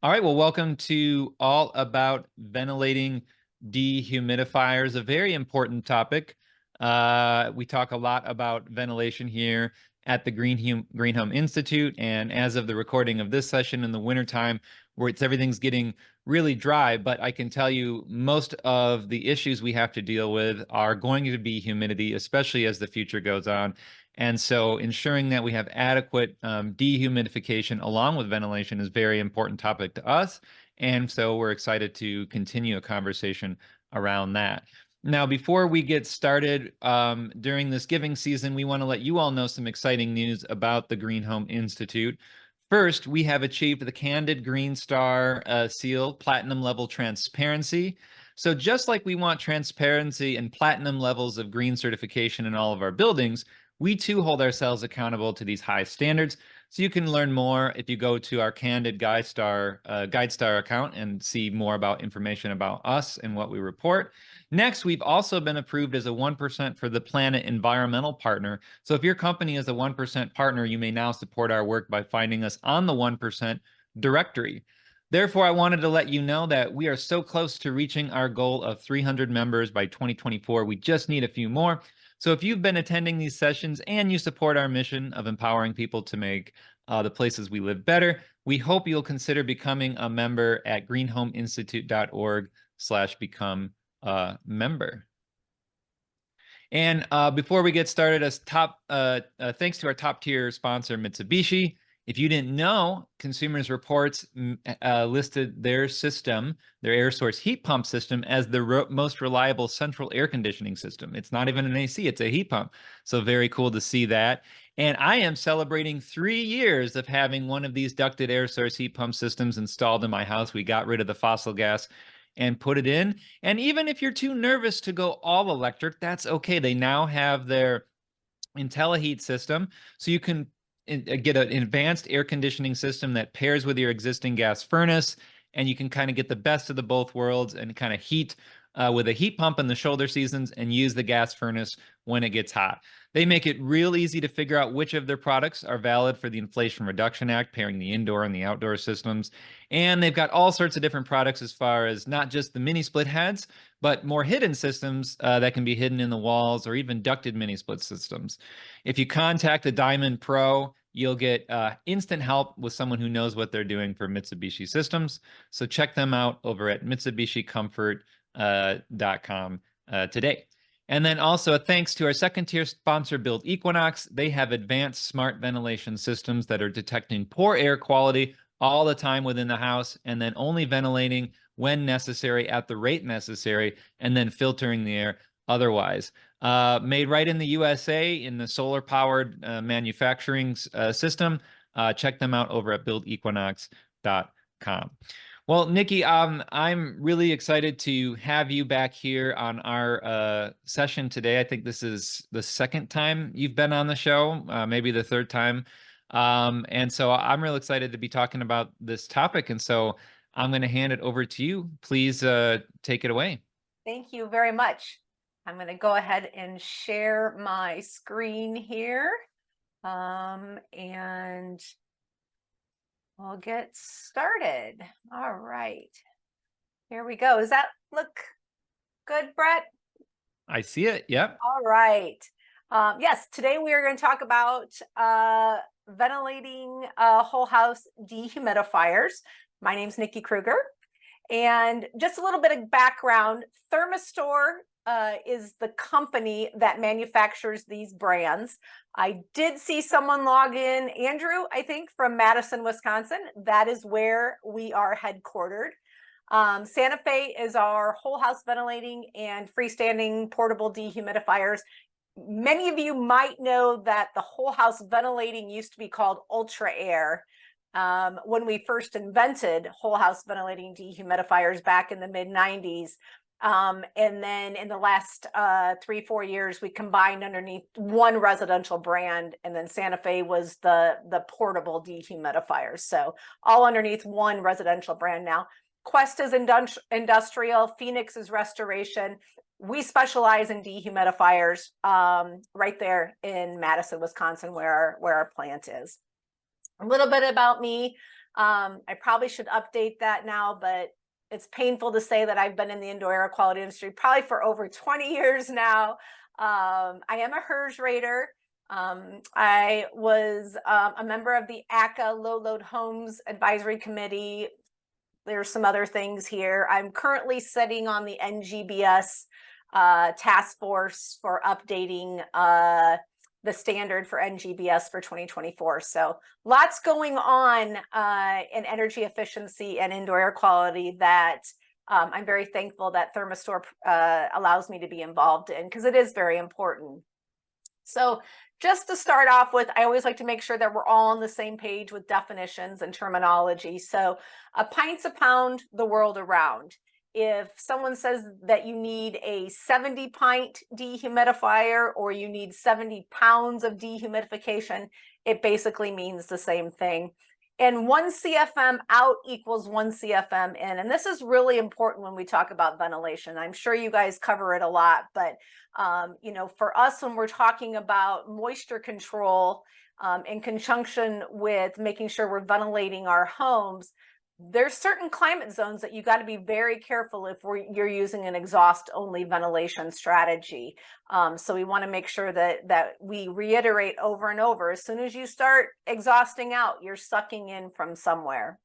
All right, well, welcome to All About Ventilating Dehumidifiers, a very important topic. We talk a lot about ventilation here at the GreenHome Institute, and as of the recording of this session in the wintertime, where everything's getting really dry, but I can tell you most of the issues we have to deal with are going to be humidity, especially as the future goes on. And so ensuring that we have adequate dehumidification along with ventilation is a very important topic to us. And so we're excited to continue a conversation around that. Now, before we get started, during this giving season, we want to let you all know some exciting news about the GreenHome Institute. First, we have achieved the Candid Green Star Seal Platinum Level Transparency. So just like we want transparency and platinum levels of green certification in all of our buildings, we too hold ourselves accountable to these high standards. So you can learn more if you go to our Candid GuideStar account and see more about information about us and what we report. Next, we've also been approved as a 1% for the Planet Environmental Partner. So if your company is a 1% partner, you may now support our work by finding us on the 1% directory. Therefore, I wanted to let you know that we are so close to reaching our goal of 300 members by 2024. We just need a few more. So if you've been attending these sessions and you support our mission of empowering people to make the places we live better, we hope you'll consider becoming a member at greenhomeinstitute.org/become a member. And before we get started, thanks to our top tier sponsor, Mitsubishi. If you didn't know, Consumers Reports listed their system, their air source heat pump system, as the most reliable central air conditioning system. It's not even an AC, it's a heat pump. So very cool to see that. And I am celebrating 3 years of having one of these ducted air source heat pump systems installed in my house. We got rid of the fossil gas and put it in. And even if you're too nervous to go all electric, that's okay. They now have their IntelliHeat system, so you can get an advanced air conditioning system that pairs with your existing gas furnace, and you can kind of get the best of the both worlds and kind of heat with a heat pump in the shoulder seasons and use the gas furnace when it gets hot. They make it real easy to figure out which of their products are valid for the Inflation Reduction Act, pairing the indoor and the outdoor systems. And they've got all sorts of different products as far as not just the mini split heads, but more hidden systems that can be hidden in the walls, or even ducted mini split systems. If you contact a Diamond Pro, you'll get instant help with someone who knows what they're doing for Mitsubishi systems. So check them out over at MitsubishiComfort.com today. And then also thanks to our second tier sponsor, Build Equinox. They have advanced smart ventilation systems that are detecting poor air quality all the time within the house, and then only ventilating when necessary at the rate necessary, and then filtering the air otherwise. Made right in the USA in the solar powered manufacturing system. Check them out over at buildequinox.com. Well, Nikki, I'm really excited to have you back here on our session today. I think this is the second time you've been on the show, maybe the third time. And so I'm real excited to be talking about this topic. And so I'm going to hand it over to you. Please take it away. Thank you very much. I'm going to go ahead and share my screen here. And we'll get started. All right. Here we go. Does that look good, Brett? I see it. Yep. All right. Yes, today we are going to talk about ventilating whole house dehumidifiers. My name's Nikki Kruger. And just a little bit of background, Thermistor is the company that manufactures these brands. I did see someone log in, Andrew, I think, from Madison, Wisconsin. That is where we are headquartered. Santa Fe is our whole house ventilating and freestanding portable dehumidifiers. Many of you might know that the whole house ventilating used to be called Ultra Air. When we first invented whole house ventilating dehumidifiers back in the mid-90s. And then in the last 3-4 years, we combined underneath one residential brand, and then Santa Fe was the portable dehumidifiers. So all underneath one residential brand now. Quest is industrial, Phoenix is restoration. We specialize in dehumidifiers right there in Madison, Wisconsin, where our plant is. A little bit about me. I probably should update that now, but it's painful to say that I've been in the indoor air quality industry probably for over 20 years now. I am a HERS rater. I was a member of the ACA Low Load Homes Advisory Committee. There's some other things here. I'm currently sitting on the NGBS task force for updating the standard for NGBS for 2024. So lots going on in energy efficiency and indoor air quality that I'm very thankful that Thermostor allows me to be involved in, because it is very important. So just to start off with, I always like to make sure that we're all on the same page with definitions and terminology. So a pint's a pound the world around. If someone says that you need a 70 pint dehumidifier or you need 70 pounds of dehumidification, it basically means the same thing. And 1 CFM out equals 1 CFM in. And this is really important when we talk about ventilation. I'm sure you guys cover it a lot, but you know, for us, when we're talking about moisture control in conjunction with making sure we're ventilating our homes, there's certain climate zones that you got to be very careful if you're using an exhaust only ventilation strategy. So we want to make sure that we reiterate over and over, as soon as you start exhausting out, you're sucking in from somewhere.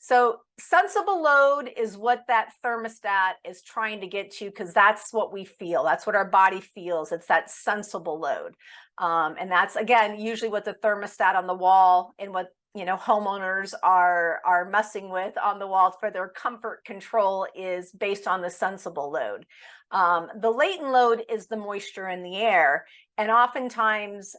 So sensible load is what that thermostat is trying to get to, because that's what we feel. That's what our body feels. It's that sensible load. And that's, again, usually what the thermostat on the wall and what homeowners are messing with on the walls for their comfort control is based on the sensible load. The latent load is the moisture in the air. And oftentimes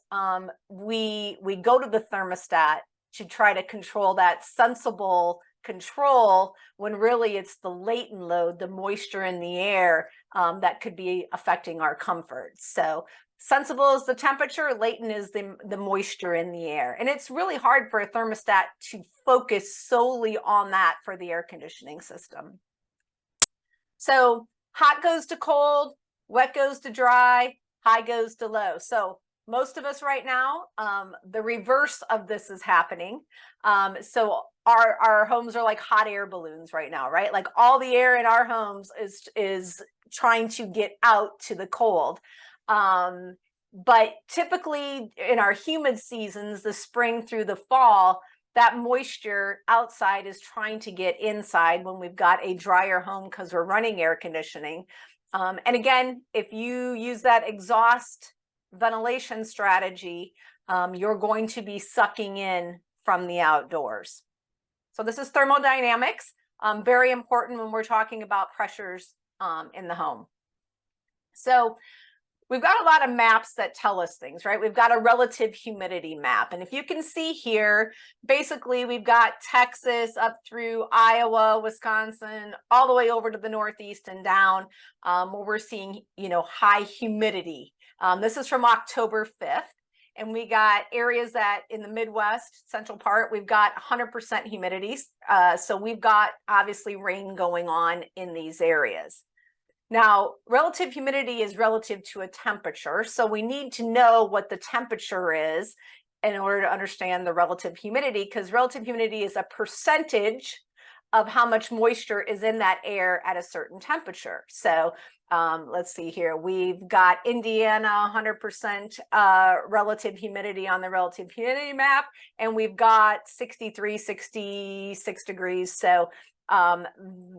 we go to the thermostat to try to control that sensible control, when really it's the latent load, the moisture in the air, that could be affecting our comfort. So sensible is the temperature, latent is the moisture in the air. And it's really hard for a thermostat to focus solely on that for the air conditioning system. So hot goes to cold, wet goes to dry, high goes to low. So most of us right now, the reverse of this is happening. So our homes are like hot air balloons right now, right? Like all the air in our homes is trying to get out to the cold. But typically in our humid seasons, the spring through the fall, that moisture outside is trying to get inside when we've got a drier home because we're running air conditioning. And again, if you use that exhaust ventilation strategy, you're going to be sucking in from the outdoors. So this is thermodynamics, very important when we're talking about pressures in the home. So we've got a lot of maps that tell us things, right? We've got a relative humidity map. And if you can see here, basically we've got Texas up through Iowa, Wisconsin, all the way over to the Northeast and down, where we're seeing, high humidity. This is from October 5th. And we got areas that in the Midwest, central part, we've got 100% humidity. So we've got obviously rain going on in these areas. Now, relative humidity is relative to a temperature. So we need to know what the temperature is in order to understand the relative humidity, because relative humidity is a percentage of how much moisture is in that air at a certain temperature. So let's see here. We've got Indiana 100% relative humidity on the relative humidity map, and we've got 63, 66 degrees. So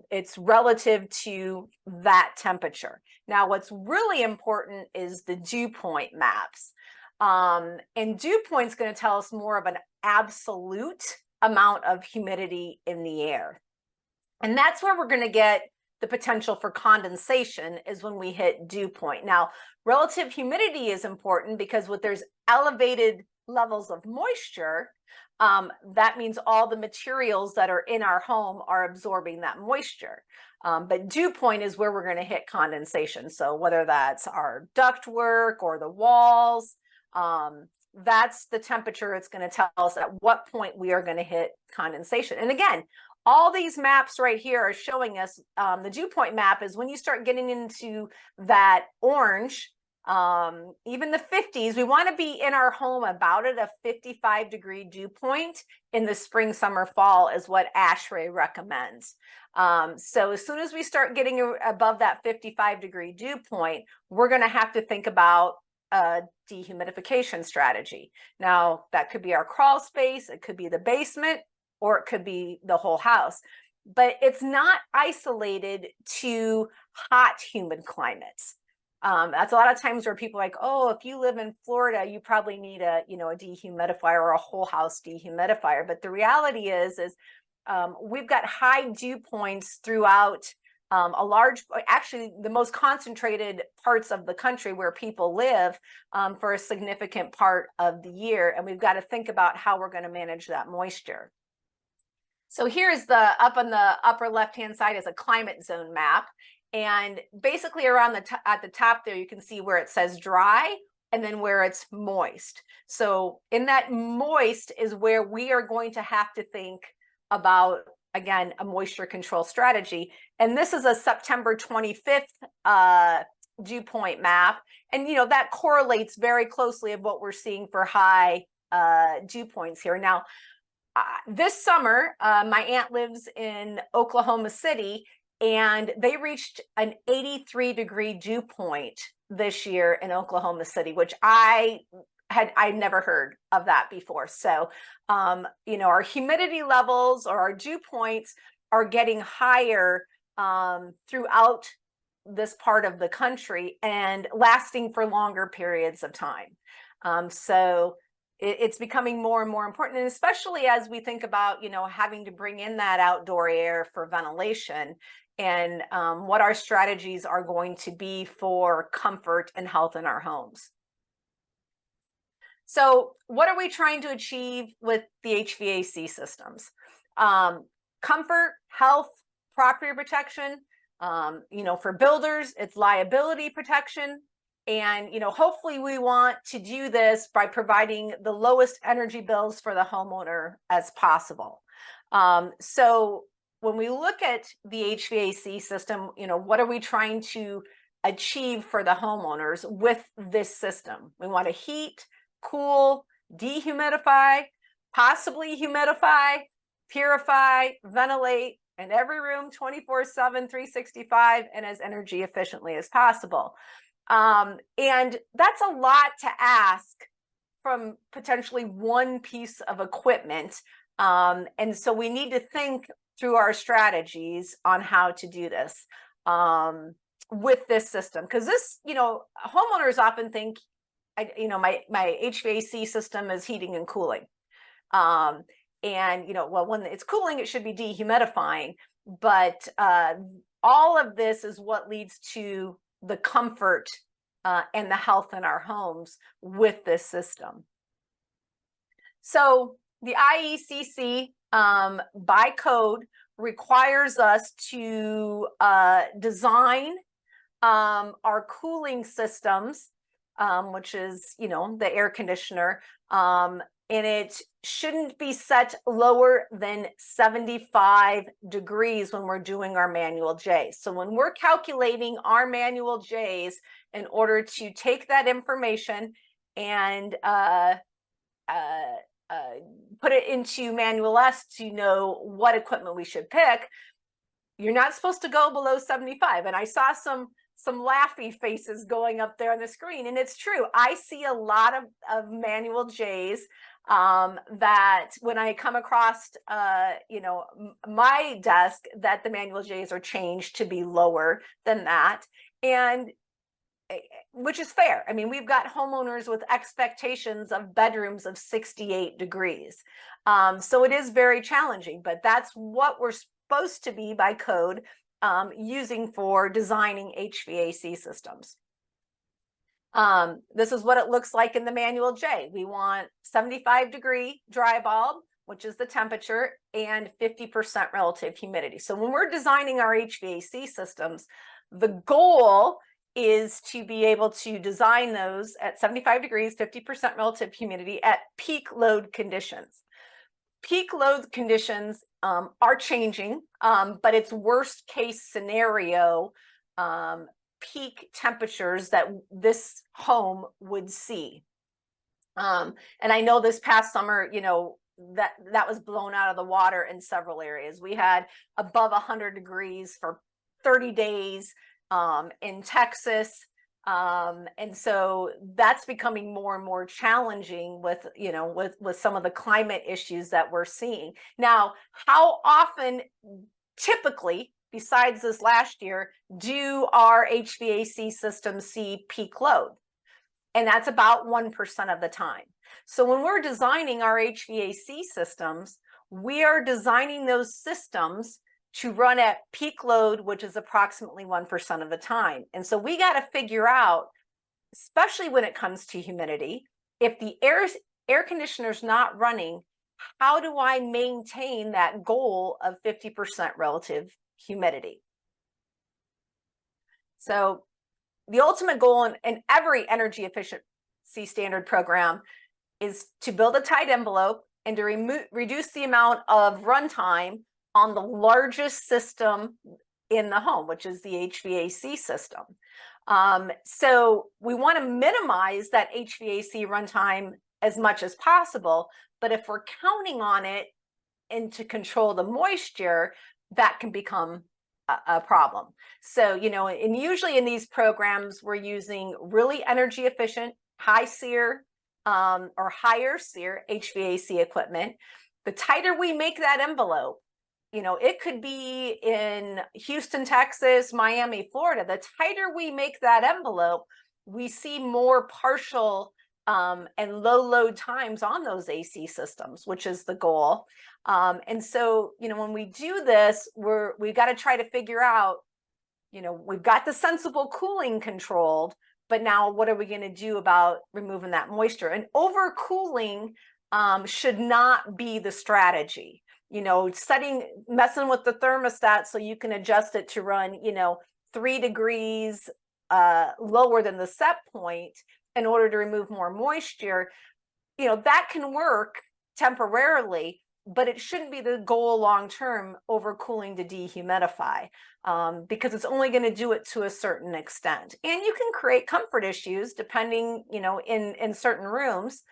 it's relative to that temperature. Now, what's really important is the dew point maps. And dew point is going to tell us more of an absolute amount of humidity in the air. And that's where we're going to get the potential for condensation, is when we hit dew point. Now, relative humidity is important because when there's elevated levels of moisture, that means all the materials that are in our home are absorbing that moisture. But dew point is where we're going to hit condensation. So whether that's our ductwork or the walls, that's the temperature it's going to tell us at what point we are going to hit condensation. And again, all these maps right here are showing us, the dew point map is when you start getting into that orange, Even the 50s, we want to be in our home about at a 55-degree dew point in the spring, summer, fall is what ASHRAE recommends. So as soon as we start getting above that 55-degree dew point, we're going to have to think about a dehumidification strategy. Now, that could be our crawl space, it could be the basement, or it could be the whole house. But it's not isolated to hot, humid climates. That's a lot of times where people are like, oh, if you live in Florida, you probably need a dehumidifier or a whole house dehumidifier. But the reality is we've got high dew points throughout actually the most concentrated parts of the country where people live for a significant part of the year. And we've got to think about how we're going to manage that moisture. So here's up on the upper left-hand side is a climate zone map. And basically around at the top there, you can see where it says dry and then where it's moist. So in that moist is where we are going to have to think about, again, a moisture control strategy. And this is a September 25th dew point map. And, that correlates very closely of what we're seeing for high dew points here. Now, this summer, my aunt lives in Oklahoma City, and they reached an 83-degree dew point this year in Oklahoma City, which I'd never heard of that before. So, our humidity levels or our dew points are getting higher throughout this part of the country and lasting for longer periods of time. So it's becoming more and more important, and especially as we think about, having to bring in that outdoor air for ventilation and what our strategies are going to be for comfort and health in our homes. So what are we trying to achieve with the HVAC systems? Comfort, health, property protection. For builders, it's liability protection. And, hopefully we want to do this by providing the lowest energy bills for the homeowner as possible. So when we look at the HVAC system, what are we trying to achieve for the homeowners with this system? We want to heat, cool, dehumidify, possibly humidify, purify, ventilate in every room 24/7, 365, and as energy efficiently as possible. And that's a lot to ask from potentially one piece of equipment. And so we need to think through our strategies on how to do this with this system. Because this, homeowners often think, my HVAC system is heating and cooling. And, well, when it's cooling, it should be dehumidifying. But all of this is what leads to the comfort and the health in our homes with this system. So the IECC by code requires us to design our cooling systems, which is, the air conditioner, and it shouldn't be set lower than 75 degrees when we're doing our manual J's. So when we're calculating our manual J's, in order to take that information and put it into manual S to know what equipment we should pick, you're not supposed to go below 75. And I saw some laughy faces going up there on the screen, and it's true. I see a lot of manual J's that when I come across, my desk, that the manual J's are changed to be lower than that, and which is fair. I mean, we've got homeowners with expectations of bedrooms of 68 degrees. So it is very challenging, but that's what we're supposed to be by code using for designing HVAC systems. This is what it looks like in the manual J. We want 75-degree dry bulb, which is the temperature, and 50% relative humidity. So when we're designing our HVAC systems, the goal is to be able to design those at 75 degrees, 50% relative humidity at peak load conditions. Peak load conditions are changing, but it's worst case scenario peak temperatures that this home would see. And I know this past summer, you know, that was blown out of the water in several areas. We had above 100 degrees for 30 days in Texas. And so that's becoming more and more challenging with, you know, with some of the climate issues that we're seeing. Now, how often, typically, besides this last year, do our HVAC systems see peak load? And that's about 1% of the time. So when we're designing our HVAC systems, we are designing those systems to run at peak load, which is approximately 1% of the time. And so we got to figure out, especially when it comes to humidity, if the air conditioner's not running, how do I maintain that goal of 50% relative humidity? So the ultimate goal in every energy efficiency standard program is to build a tight envelope and to reduce the amount of runtime on the largest system in the home, which is the HVAC system. So we want to minimize that HVAC runtime as much as possible, but if we're counting on it and to control the moisture, that can become a problem. So, you know, and usually in these programs, we're using really energy efficient, high SEER or higher SEER HVAC equipment. The tighter we make that envelope, you know, it could be in Houston, Texas, Miami, Florida. The tighter we make that envelope, we see more partial and low load times on those AC systems, which is the goal. And so, you know, when we do this, we've got to try to figure out, you know, we've got the sensible cooling controlled, but now what are we going to do about removing that moisture? And overcooling should not be the strategy. You know, messing with the thermostat so you can adjust it to run, you know, 3 degrees lower than the set point in order to remove more moisture, you know, that can work temporarily, but it shouldn't be the goal long-term, overcooling to dehumidify, because it's only going to do it to a certain extent. And you can create comfort issues depending, you know, in certain rooms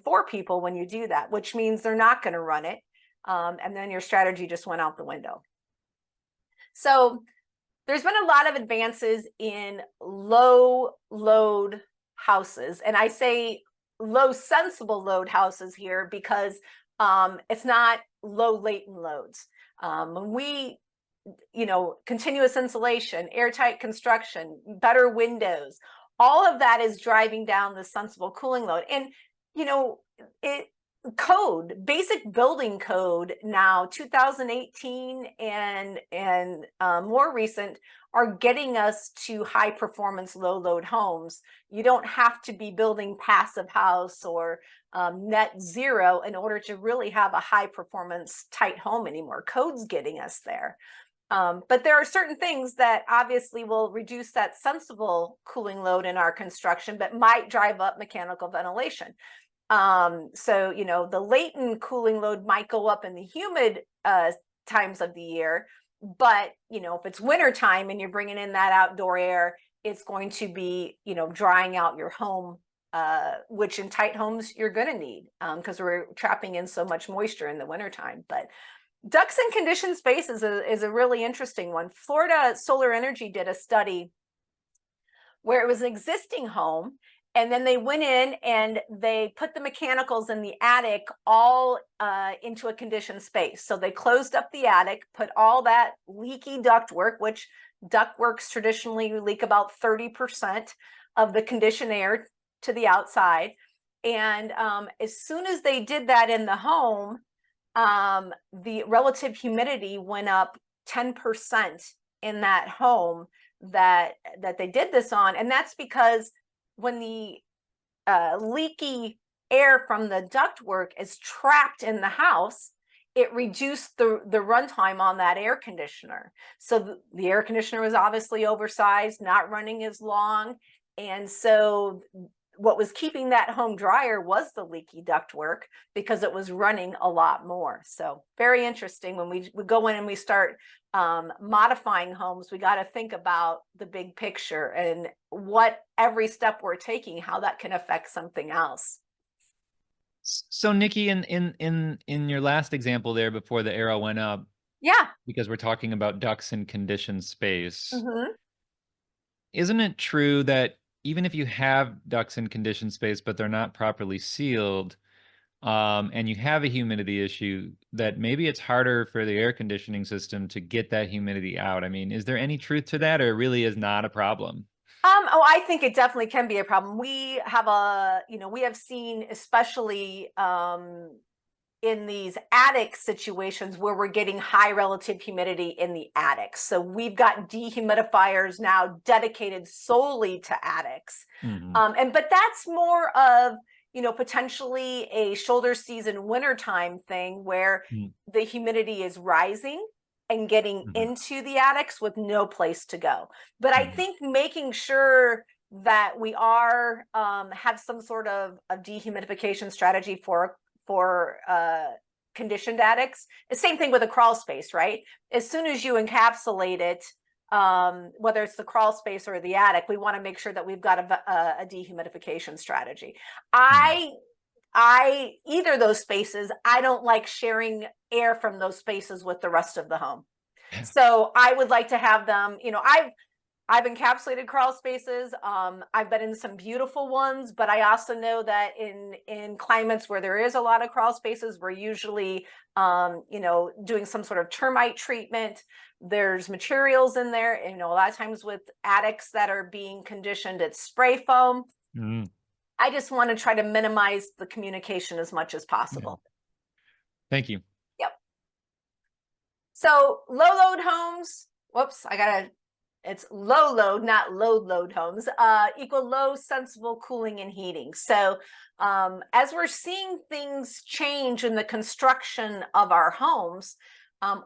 for people when you do that, which means they're not going to run it. And then your strategy just went out the window. So there's been a lot of advances in low load houses. And I say low sensible load houses here because it's not low latent loads. When we, you know, continuous insulation, airtight construction, better windows, all of that is driving down the sensible cooling load. And, you know, basic building code now, 2018 and more recent, are getting us to high performance, low load homes. You don't have to be building passive house or net zero in order to really have a high performance tight home anymore. Code's getting us there. But there are certain things that obviously will reduce that sensible cooling load in our construction, but might drive up mechanical ventilation. So, you know, the latent cooling load might go up in the humid times of the year, but, you know, if it's winter time and you're bringing in that outdoor air, it's going to be, you know, drying out your home, which in tight homes you're going to need because we're trapping in so much moisture in the wintertime. But ducts and conditioned space is a really interesting one. Florida Solar Energy did a study where it was an existing home, and then they went in and they put the mechanicals in the attic all into a conditioned space. So they closed up the attic, put all that leaky ductwork, which ductworks traditionally leak about 30% of the conditioned air to the outside. And as soon as they did that in the home, the relative humidity went up 10% in that home that they did this on. And that's because when the leaky air from the ductwork is trapped in the house, it reduced the runtime on that air conditioner. So the air conditioner was obviously oversized, not running as long. And so what was keeping that home drier was the leaky ductwork because it was running a lot more. So very interesting. When we go in and we start modifying homes, we got to think about the big picture and what every step we're taking, how that can affect something else. So Nikki, in your last example there before the arrow went up, yeah, because we're talking about ducts in conditioned space, mm-hmm. isn't it true that even if you have ducts in conditioned space, but they're not properly sealed, and you have a humidity issue, that maybe it's harder for the air conditioning system to get that humidity out? I mean, is there any truth to that, or it really is not a problem? Oh, I think it definitely can be a problem. We have seen, especially in these attic situations where we're getting high relative humidity in the attics. So we've got dehumidifiers now dedicated solely to attics. Mm-hmm. But that's more of, potentially a shoulder season wintertime thing where the humidity is rising and getting into the attics with no place to go. But I think making sure that we are have some sort of a dehumidification strategy for conditioned attics. The same thing with a crawl space, right? As soon as you encapsulate it, whether it's the crawl space or the attic, we want to make sure that we've got a dehumidification strategy. Either of those spaces, I don't like sharing air from those spaces with the rest of the home. So I would like to have them, I've encapsulated crawl spaces. I've been in some beautiful ones, but I also know that in climates where there is a lot of crawl spaces, we're usually, doing some sort of termite treatment. There's materials in there. And, a lot of times with attics that are being conditioned, it's spray foam. I just want to try to minimize the communication as much as possible. Thank you. Yep. So low load homes, whoops, it's low load, not load load homes, equal low sensible cooling and heating. So as we're seeing things change in the construction of our homes,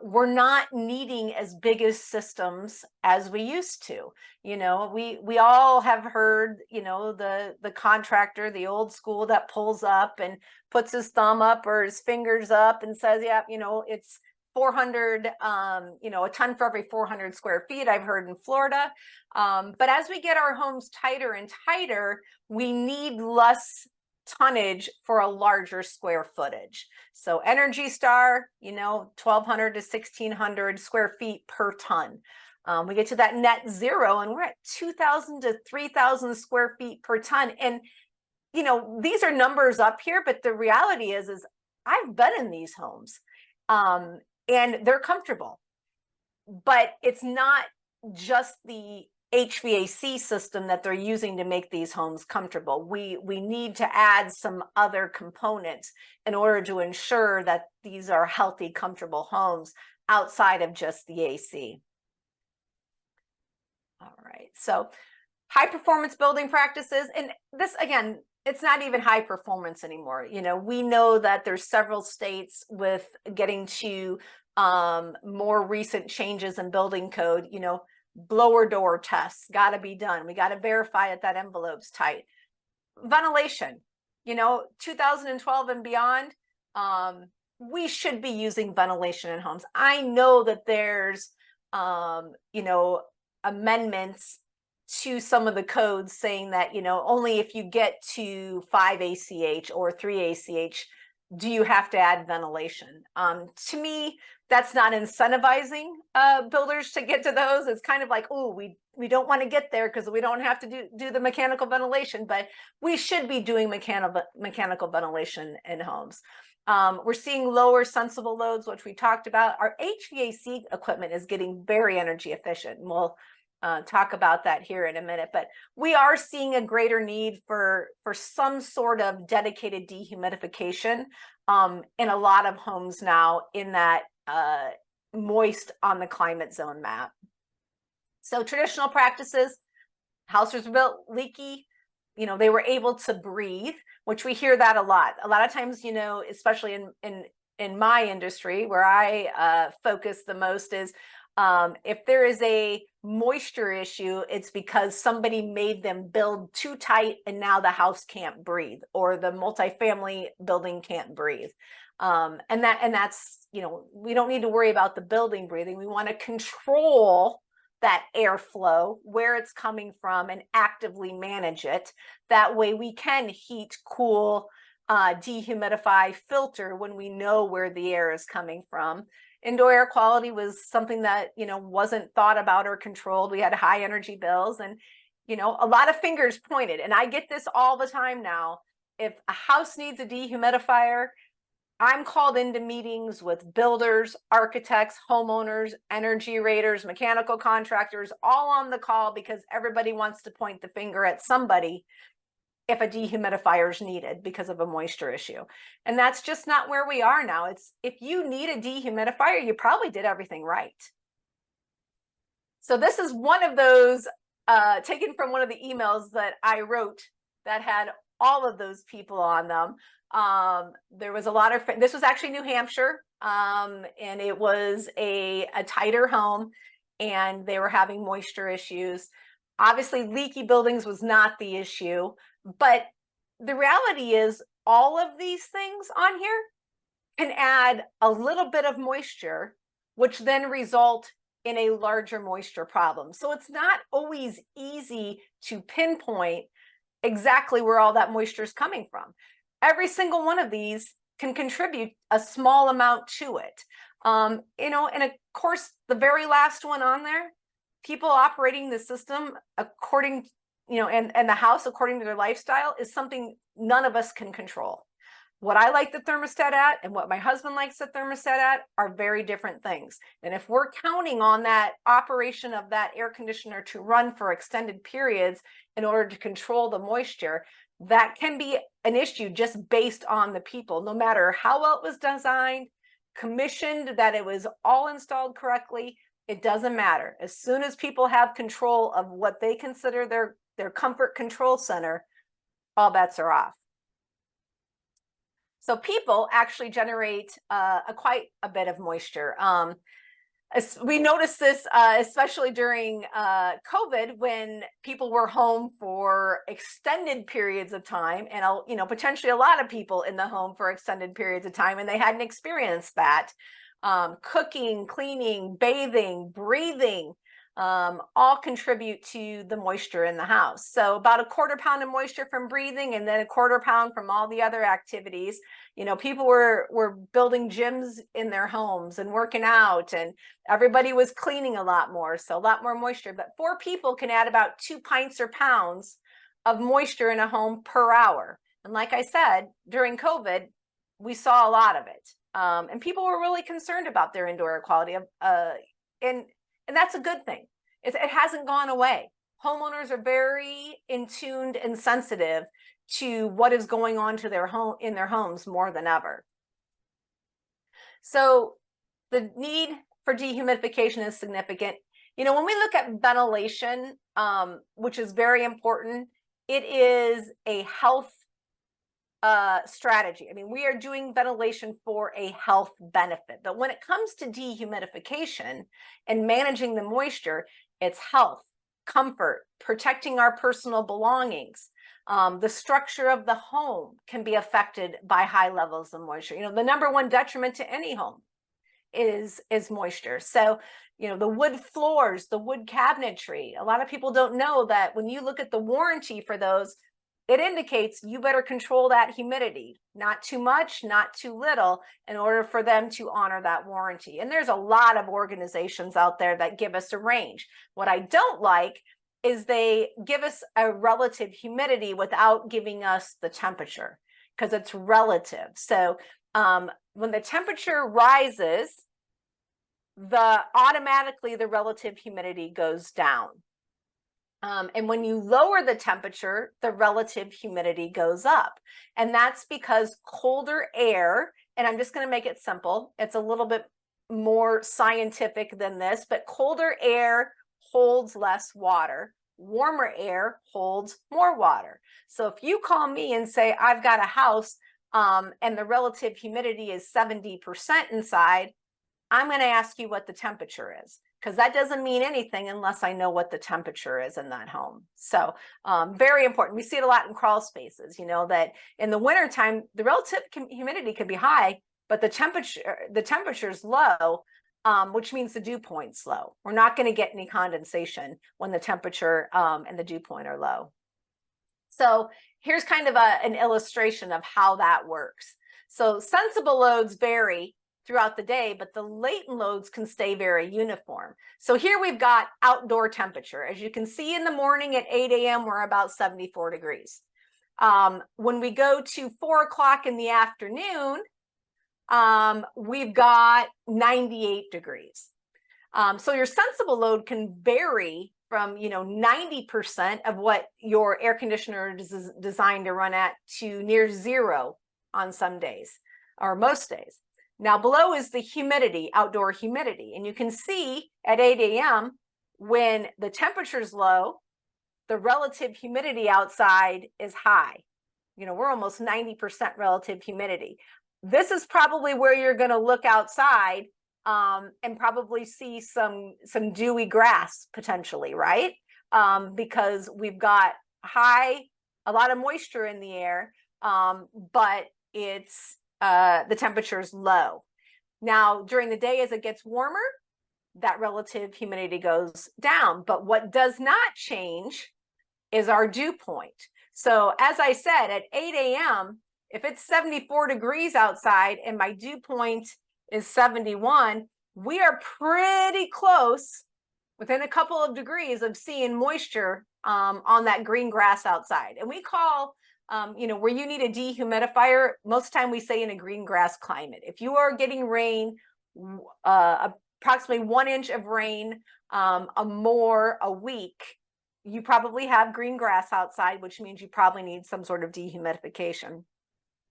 we're not needing as big as systems as we used to. We all have heard, the contractor, the old school that pulls up and puts his thumb up or his fingers up and says, yeah, it's 400, a ton for every 400 square feet, I've heard in Florida. But as we get our homes tighter and tighter, we need less tonnage for a larger square footage. So Energy Star, 1,200 to 1,600 square feet per ton. We get to that net zero and we're at 2,000 to 3,000 square feet per ton. And, these are numbers up here, but the reality is I've been in these homes and they're comfortable, but it's not just the HVAC system that they're using to make these homes comfortable. We need to add some other components in order to ensure that these are healthy, comfortable homes outside of just the AC. All right, so high performance building practices, and this again, it's not even high performance anymore. We know that there's several states with getting to more recent changes in building code, blower door tests got to be done. We got to verify that envelope's tight. Ventilation, 2012 and beyond, we should be using ventilation in homes. I know that there's, amendments to some of the codes saying that, only if you get to 5 ACH or 3 ACH, do you have to add ventilation? To me, that's not incentivizing builders to get to those. It's kind of like, oh, we don't want to get there because we don't have to do the mechanical ventilation, but we should be doing mechanical ventilation in homes. We're seeing lower sensible loads, which we talked about. Our HVAC equipment is getting very energy efficient. And we'll talk about that here in a minute, but we are seeing a greater need for some sort of dedicated dehumidification in a lot of homes now in that moist on the climate zone map. So traditional practices, houses were built leaky, they were able to breathe, which we hear that a lot. A lot of times, especially in my industry where I focus the most is if there is a moisture issue, it's because somebody made them build too tight and now the house can't breathe, or the multifamily building can't breathe. And that's, you know, we don't need to worry about the building breathing. We want to control that airflow, where it's coming from, and actively manage it. That way we can heat, cool, dehumidify, filter when we know where the air is coming from. Indoor air quality was something that, you know, wasn't thought about or controlled. We had high energy bills, and, you know, a lot of fingers pointed. And I get this all the time now. If a house needs a dehumidifier, I'm called into meetings with builders, architects, homeowners, energy raters, mechanical contractors, all on the call, because everybody wants to point the finger at somebody if a dehumidifier is needed because of a moisture issue. And that's just not where we are now. It's, if you need a dehumidifier, you probably did everything right. So this is one of those taken from one of the emails that I wrote that had all of those people on them. There was a lot of, this was actually New Hampshire, and it was a tighter home, and they were having moisture issues. Obviously, leaky buildings was not the issue, but the reality is all of these things on here can add a little bit of moisture, which then result in a larger moisture problem. So it's not always easy to pinpoint exactly where all that moisture is coming from. Every single one of these can contribute a small amount to it. You know, and of course, the very last one on there, people operating the system according, you know, and the house according to their lifestyle is something none of us can control. What I like the thermostat at and what my husband likes the thermostat at are very different things. And if we're counting on that operation of that air conditioner to run for extended periods in order to control the moisture, that can be an issue just based on the people, no matter how well it was designed, commissioned, that it was all installed correctly. It doesn't matter. As soon as people have control of what they consider their comfort control center, all bets are off. So people actually generate quite a bit of moisture. We noticed this especially during COVID, when people were home for extended periods of time, and you know, potentially a lot of people in the home for extended periods of time, and they hadn't experienced that. Cooking, cleaning, bathing, breathing, all contribute to the moisture in the house. So about a 1/4 pound of moisture from breathing, and then a 1/4 pound from all the other activities. You know, people were building gyms in their homes and working out, and everybody was cleaning a lot more, so a lot more moisture. But 4 people can add about 2 pints or pounds of moisture in a home per hour. And like I said, during COVID, we saw a lot of it. And people were really concerned about their indoor air quality. And that's a good thing. It hasn't gone away. Homeowners are very in tuned and sensitive to what is going on to their home in their homes more than ever. So the need for dehumidification is significant. You know, when we look at ventilation, which is very important, it is a health strategy. I mean, we are doing ventilation for a health benefit, but when it comes to dehumidification and managing the moisture, it's health, comfort, protecting our personal belongings. The structure of the home can be affected by high levels of moisture. You know, the #1 detriment to any home is moisture. So, you know, the wood floors, the wood cabinetry, a lot of people don't know that when you look at the warranty for those, it indicates you better control that humidity, not too much, not too little, in order for them to honor that warranty. And there's a lot of organizations out there that give us a range. What I don't like is they give us a relative humidity without giving us the temperature, because it's relative. So when the temperature rises, automatically the relative humidity goes down. And when you lower the temperature, the relative humidity goes up. And that's because colder air, and I'm just going to make it simple, it's a little bit more scientific than this, but colder air holds less water. Warmer air holds more water. So if you call me and say, I've got a house and the relative humidity is 70% inside, I'm going to ask you what the temperature is. because that doesn't mean anything unless I know what the temperature is in that home. So very important. We see it a lot in crawl spaces, you know, that in the wintertime, the relative humidity can be high, but the temperature is low, which means the dew point's low. We're not going to get any condensation when the temperature and the dew point are low. So here's kind of an illustration of how that works. So sensible loads vary throughout the day, but the latent loads can stay very uniform. So here we've got outdoor temperature. As you can see in the morning at 8 a.m., we're about 74 degrees. When we go to 4 o'clock in the afternoon, we've got 98 degrees. So your sensible load can vary from, you know, 90% of what your air conditioner is designed to run at to near zero on some days or most days. Now below is the humidity, outdoor humidity. And you can see at 8 a.m. when the temperature is low, the relative humidity outside is high. You know, we're almost 90% relative humidity. This is probably where you're going to look outside and probably see some dewy grass potentially, right? Because we've got a lot of moisture in the air, but it's the temperature is low. Now, during the day, as it gets warmer, that relative humidity goes down. But what does not change is our dew point. So as I said, at 8 a.m., if it's 74 degrees outside and my dew point is 71, we are pretty close, within a couple of degrees of seeing moisture on that green grass outside. And we call, you know, where you need a dehumidifier, most of the time we say in a green grass climate. If you are getting rain, approximately 1 inch of rain more a week, you probably have green grass outside, which means you probably need some sort of dehumidification.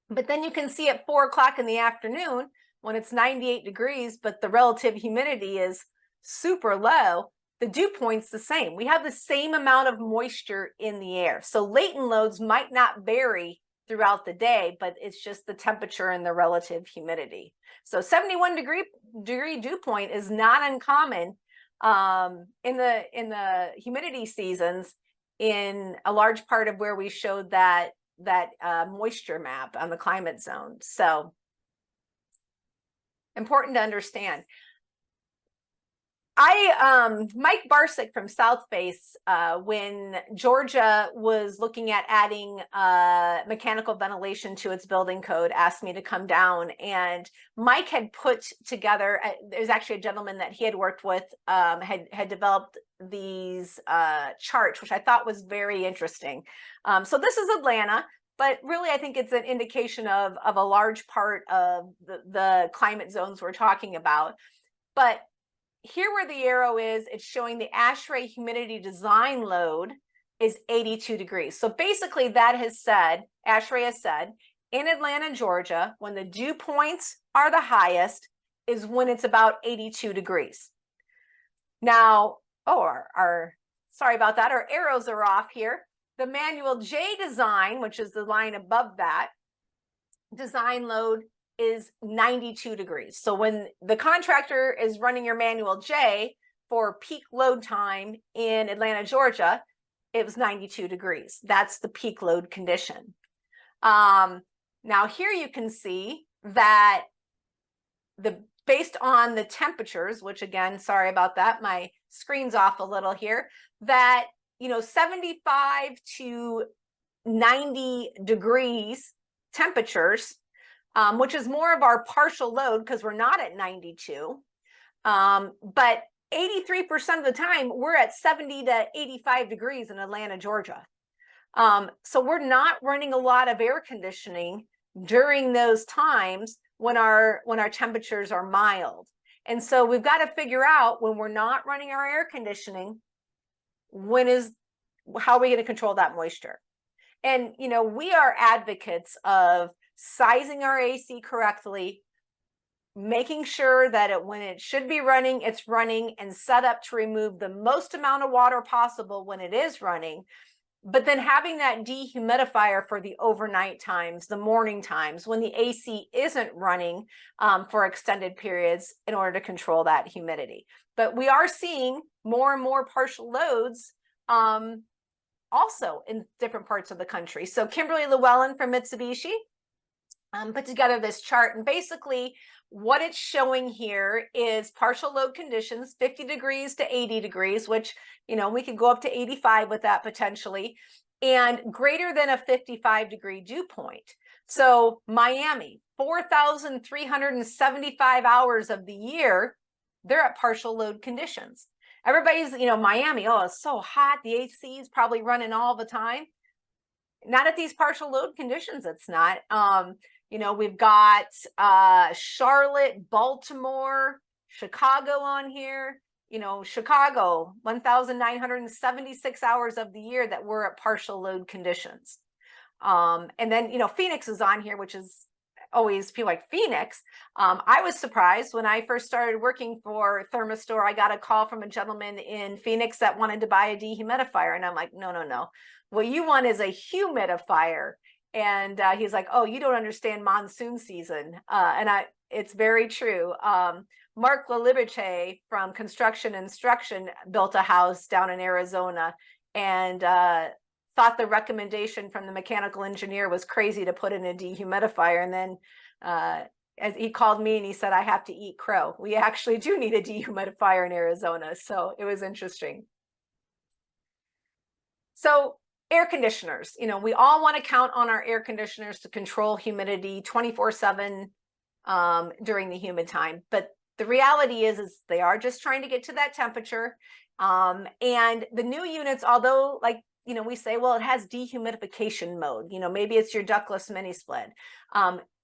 But then you can see at 4 o'clock in the afternoon when it's 98 degrees, but the relative humidity is super low, the dew point's the same. We have the same amount of moisture in the air. So latent loads might not vary throughout the day, but it's just the temperature and the relative humidity. So 71 degree dew point is not uncommon in the humidity seasons in a large part of where we showed that moisture map on the climate zone. So important to understand. Mike Barsick from South Face, when Georgia was looking at adding mechanical ventilation to its building code, asked me to come down, and Mike had put together, there's actually a gentleman that he had worked with, had developed these charts, which I thought was very interesting. So this is Atlanta, but really I think it's an indication of a large part of the climate zones we're talking about. But here where the arrow is, it's showing the ASHRAE humidity design load is 82 degrees. So basically that has said, ASHRAE has said, in Atlanta, Georgia, when the dew points are the highest is when it's about 82 degrees. Now, sorry about that, our arrows are off here. The manual J design, which is the line above that, design load is 92 degrees. So when the contractor is running your manual J for peak load time in Atlanta, Georgia, it was 92 degrees. That's the peak load condition. Now here you can see that based on the temperatures, which again, sorry about that, my screen's off a little here, that 75 to 90 degrees temperatures, which is more of our partial load because we're not at 92. But 83% of the time, we're at 70 to 85 degrees in Atlanta, Georgia. So we're not running a lot of air conditioning during those times when our temperatures are mild. And so we've got to figure out, when we're not running our air conditioning, how are we going to control that moisture? And, we are advocates of sizing our AC correctly, making sure that when it should be running, it's running, and set up to remove the most amount of water possible when it is running. But then having that dehumidifier for the overnight times, the morning times, when the AC isn't running for extended periods in order to control that humidity. But we are seeing more and more partial loads also in different parts of the country. So Kimberly Llewellyn from Mitsubishi put together this chart, and basically what it's showing here is partial load conditions, 50 degrees to 80 degrees, which, you know, we could go up to 85 with that potentially, and greater than a 55-degree dew point. So Miami, 4,375 hours of the year, they're at partial load conditions. Everybody's, you know, Miami, oh, it's so hot, the AC is probably running all the time. Not at these partial load conditions, it's not. You know, we've got Charlotte, Baltimore, Chicago on here. You know, Chicago, 1,976 hours of the year that we're at partial load conditions. And then, you know, Phoenix is on here, which is always feel like Phoenix. I was surprised when I first started working for Thermostore. I got a call from a gentleman in Phoenix that wanted to buy a dehumidifier. And I'm like, no, no, no. What you want is a humidifier. And he's like, oh, you don't understand monsoon season. And it's very true. Mark Lalibiche from Construction Instruction built a house down in Arizona and thought the recommendation from the mechanical engineer was crazy to put in a dehumidifier. And then as he called me and he said, I have to eat crow. We actually do need a dehumidifier in Arizona. So it was interesting. So air conditioners, you know, we all want to count on our air conditioners to control humidity 24/7 during the humid time. But the reality is they are just trying to get to that temperature. And the new units, although, like, you know, we say, well, it has dehumidification mode, you know, maybe it's your ductless mini split.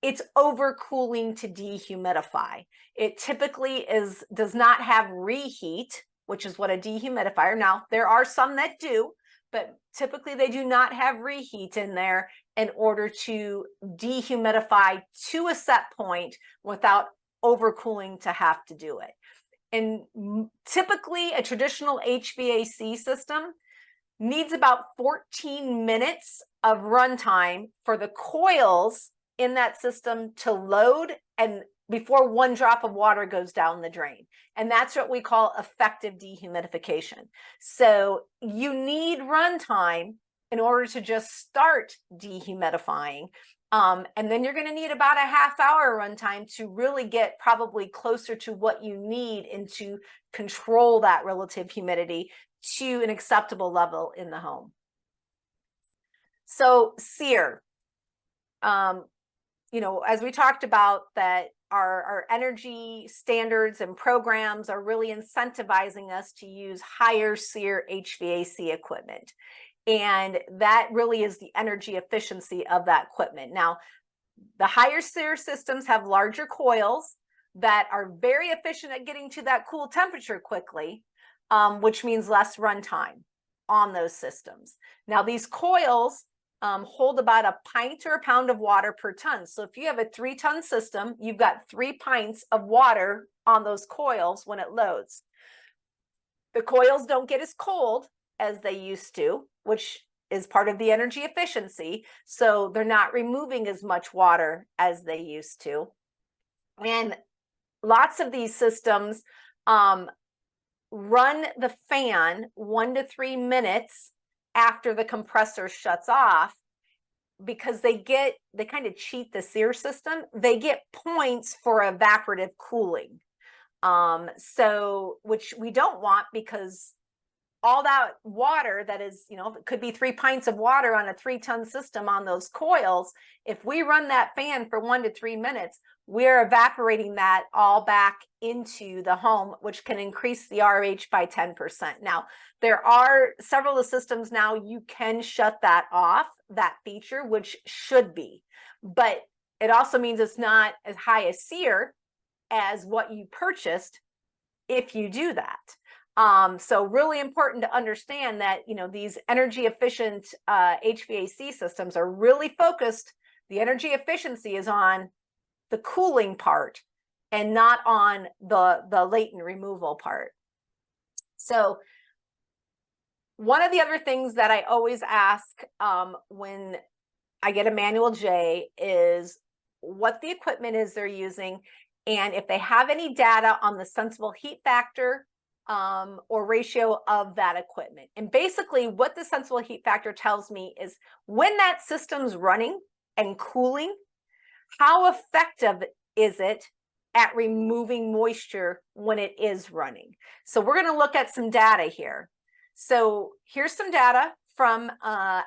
It's overcooling to dehumidify. It typically does not have reheat, which is what a dehumidifier. Now, there are some that do, but typically they do not have reheat in there in order to dehumidify to a set point without overcooling to have to do it. And typically a traditional HVAC system needs about 14 minutes of runtime for the coils in that system to load and before one drop of water goes down the drain. And that's what we call effective dehumidification. So you need runtime in order to just start dehumidifying. And then you're going to need about a half-hour runtime to really get probably closer to what you need and to control that relative humidity to an acceptable level in the home. So SEER, you know, as we talked about, that our energy standards and programs are really incentivizing us to use higher SEER HVAC equipment. And that really is the energy efficiency of that equipment. Now, the higher SEER systems have larger coils that are very efficient at getting to that cool temperature quickly, which means less runtime on those systems. Now, these coils hold about a pint or a pound of water per ton. So if you have a 3-ton system, you've got 3 pints of water on those coils when it loads. The coils don't get as cold as they used to, which is part of the energy efficiency. So they're not removing as much water as they used to. And lots of these systems run the fan 1 to 3 minutes after the compressor shuts off, because they kind of cheat the SEER system. They get points for evaporative cooling. So, which we don't want, because all that water that is, you know, it could be 3 pints of water on a 3-ton system on those coils. If we run that fan for 1 to 3 minutes, we're evaporating that all back into the home, which can increase the RH by 10%. Now, there are several of the systems now you can shut that off, that feature, which should be, but it also means it's not as high a SEER as what you purchased if you do that. So really important to understand that, you know, these energy efficient HVAC systems are really focused. The energy efficiency is on the cooling part and not on the latent removal part. So One of the other things that I always ask when I get a manual J is what the equipment is they're using, and if they have any data on the sensible heat factor or ratio of that equipment. And basically what the sensible heat factor tells me is when that system's running and cooling, how effective is it at removing moisture when it is running? So we're going to look at some data here. So here's some data from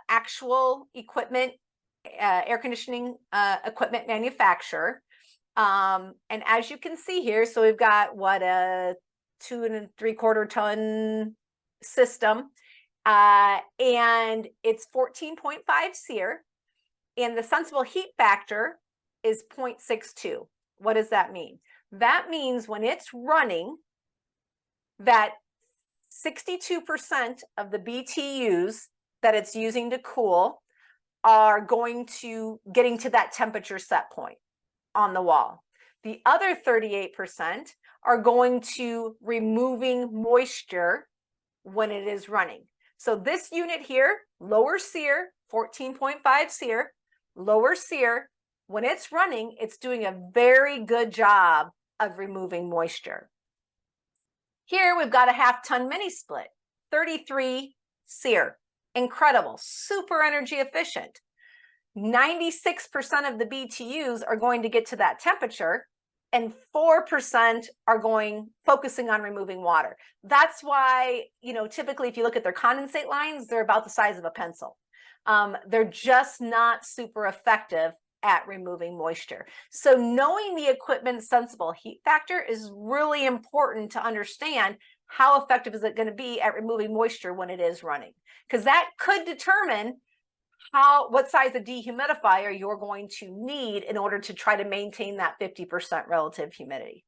actual equipment, air conditioning equipment manufacturer. And as you can see here, so we've got what, a 2 3/4 ton system, and it's 14.5 SEER, and the sensible heat factor is 0.62. What does that mean? That means when it's running, that 62% of the BTUs that it's using to cool are getting to that temperature set point on the wall. The other 38% are going to removing moisture when it is running. So this unit here, lower SEER, 14.5 SEER, lower SEER, when it's running, it's doing a very good job of removing moisture. Here we've got a 1/2 ton mini split, 33 SEER, incredible, super energy efficient. 96% of the BTUs are going to get to that temperature, and 4% are focusing on removing water. That's why, typically if you look at their condensate lines, they're about the size of a pencil. They're just not super effective at removing moisture. So knowing the equipment's sensible heat factor is really important to understand how effective is it going to be at removing moisture when it is running, because that could determine what size of dehumidifier you're going to need in order to try to maintain that 50% relative humidity.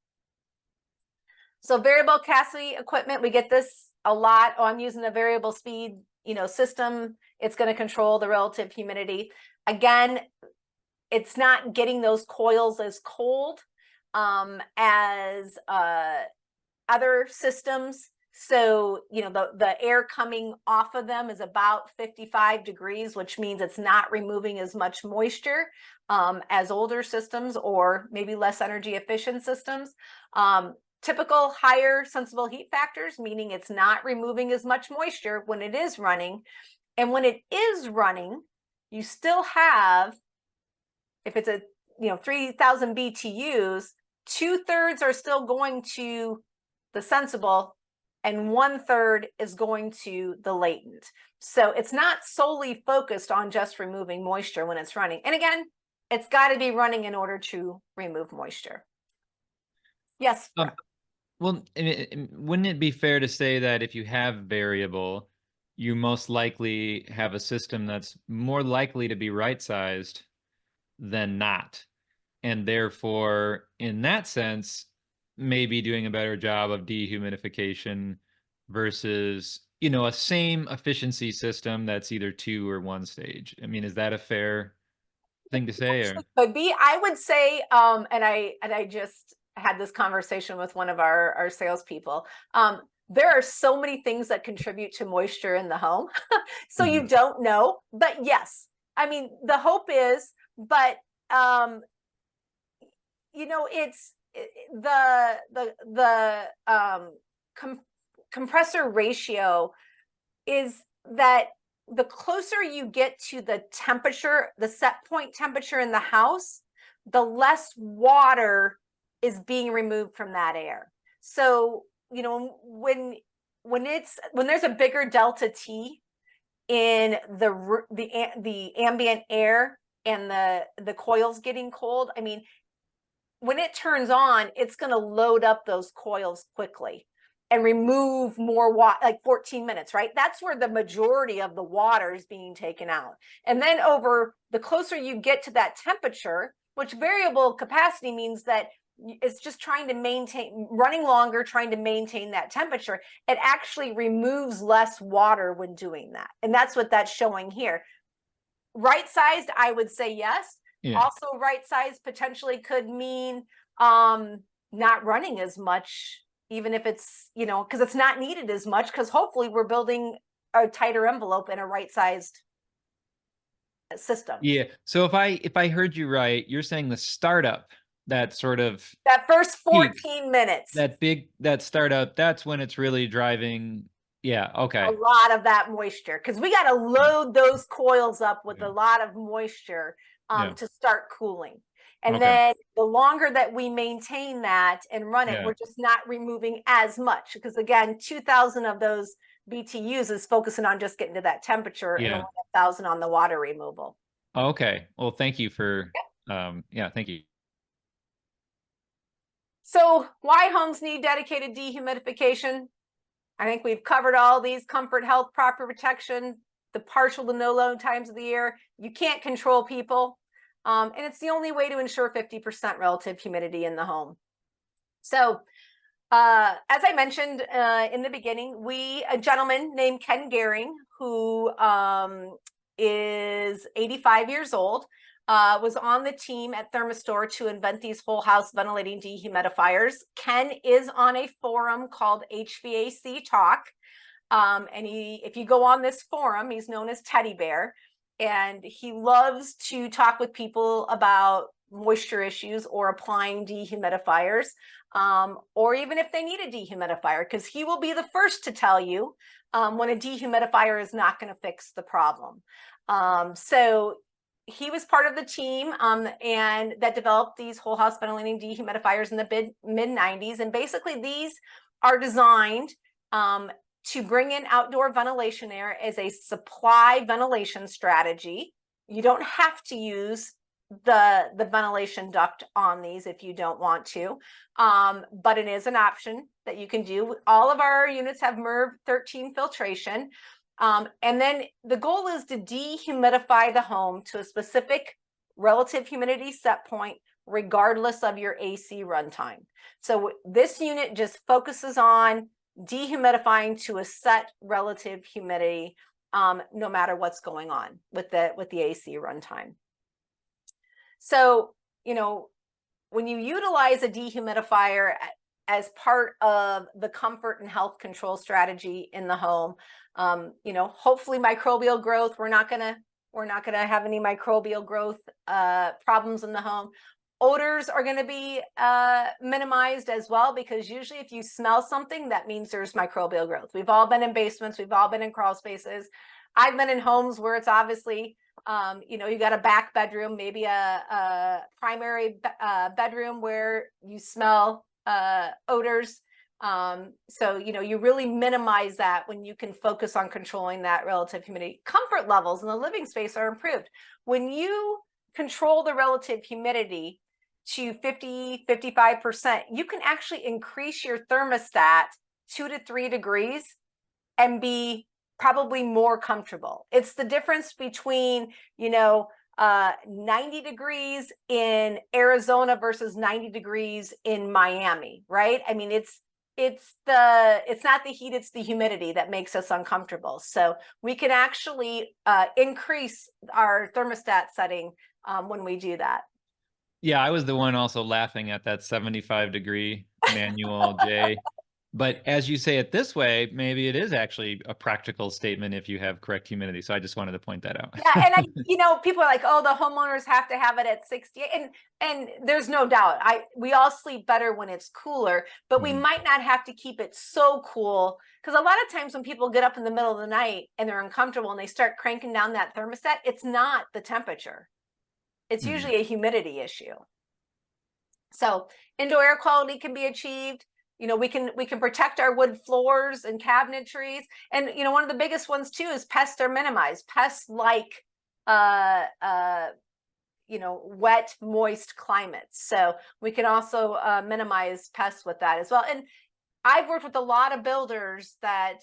So variable capacity equipment, we get this a lot. Oh, I'm using a variable speed, system. It's going to control the relative humidity. Again, it's not getting those coils as cold as other systems. So, the air coming off of them is about 55 degrees, which means it's not removing as much moisture as older systems or maybe less energy efficient systems. Typical higher sensible heat factors, meaning it's not removing as much moisture when it is running. And when it is running, you still have, if it's a 3,000 BTUs, 2/3 are still going to the sensible and 1/3 is going to the latent. So it's not solely focused on just removing moisture when it's running. And again, it's got to be running in order to remove moisture. Yes. Well, wouldn't it be fair to say that if you have variable, you most likely have a system that's more likely to be right-sized than not, and therefore in that sense maybe doing a better job of dehumidification versus a same efficiency system that's either 2 or 1 stage? I mean, is that a fair thing to say? Or could be. I would say and I just had this conversation with one of our salespeople. There are so many things that contribute to moisture in the home. So you don't know, but yes, I mean, the hope is, but it's the compressor ratio is that the closer you get to the temperature, the set point temperature in the house, the less water is being removed from that air. So, when there's a bigger delta T in the ambient air and the coils getting cold, I mean, when it turns on, it's going to load up those coils quickly and remove more water, like 14 minutes, right? That's where the majority of the water is being taken out. And then over the closer you get to that temperature, which variable capacity means that it's just trying to maintain, running longer, trying to maintain that temperature, it actually removes less water when doing that. And that's what that's showing here. Right-sized, I would say yes. Yeah. Also, right-sized potentially could mean not running as much, even if it's, because it's not needed as much, because hopefully we're building a tighter envelope in a right-sized system. Yeah. So if I heard you right, you're saying the startup, that sort of That first peak, 14 minutes, that startup, that's when it's really driving. Yeah. a Okay. lot of that moisture, because we got to load those coils up with a lot of moisture Yeah. to start cooling. And Okay. then the longer that we maintain that and run it, Yeah. we're just not removing as much, because again, 2,000 of those BTUs is focusing on just getting to that temperature, and Yeah. only 1,000 on the water removal. Okay. Well, thank you for, yeah, thank you. So why homes need dedicated dehumidification? I think we've covered all these: comfort, health, proper protection, the partial to no load times of the year. You can't control people. And it's the only way to ensure 50% relative humidity in the home. So as I mentioned in the beginning, a gentleman named Ken Gehring, who is 85 years old, was on the team at Thermistor to invent these whole house ventilating dehumidifiers. Ken is on a forum called HVAC Talk. And if you go on this forum, he's known as Teddy Bear, and he loves to talk with people about moisture issues or applying dehumidifiers, or even if they need a dehumidifier, because he will be the first to tell you when a dehumidifier is not going to fix the problem. So he was part of the team and that developed these whole house ventilating dehumidifiers in the mid 90s. And basically these are designed to bring in outdoor ventilation air as a supply ventilation strategy. You don't have to use the ventilation duct on these if you don't want to, but it is an option that you can do. All of our units have MERV 13 filtration. And then the goal is to dehumidify the home to a specific relative humidity set point, regardless of your AC runtime. So this unit just focuses on dehumidifying to a set relative humidity, no matter what's going on with the AC runtime. So, when you utilize a dehumidifier as part of the comfort and health control strategy in the home, hopefully microbial growth, we're not gonna have any microbial growth problems in the home. Odors are going to be minimized as well, because usually if you smell something, that means there's microbial growth. We've all been in basements, we've all been in crawl spaces. I've been in homes where it's obviously, you got a back bedroom, maybe a primary bedroom where you smell odors. So, you really minimize that when you can focus on controlling that relative humidity. Comfort levels in the living space are improved. When you control the relative humidity to 50–55%, you can actually increase your thermostat 2 to 3 degrees and be probably more comfortable. It's the difference between, 90 degrees in Arizona versus 90 degrees in Miami, right? I mean, it's not the heat, it's the humidity that makes us uncomfortable. So we can actually increase our thermostat setting when we do that. Yeah, I was the one also laughing at that 75-degree manual, Jay. But as you say it this way, maybe it is actually a practical statement if you have correct humidity. So I just wanted to point that out. Yeah, and people are like, oh, the homeowners have to have it at 68, and there's no doubt. We all sleep better when it's cooler, but we might not have to keep it so cool, because a lot of times when people get up in the middle of the night and they're uncomfortable and they start cranking down that thermostat, it's not the temperature. It's usually a humidity issue. So indoor air quality can be achieved. We can protect our wood floors and cabinetries. And, one of the biggest ones too is pests are minimized. Pests like, wet, moist climates. So we can also minimize pests with that as well. And I've worked with a lot of builders that,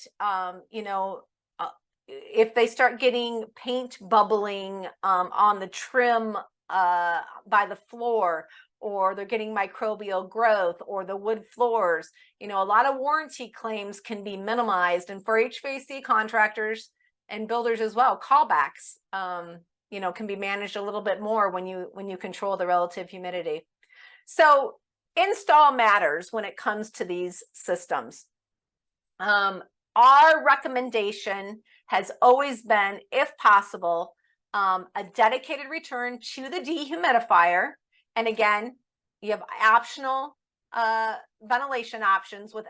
if they start getting paint bubbling on the trim by the floor, or they're getting microbial growth, or the wood floors, a lot of warranty claims can be minimized. And for HVAC contractors and builders as well, callbacks, can be managed a little bit more when you control the relative humidity. So install matters when it comes to these systems. our recommendation has always been, if possible, a dedicated return to the dehumidifier. And again, you have optional ventilation options with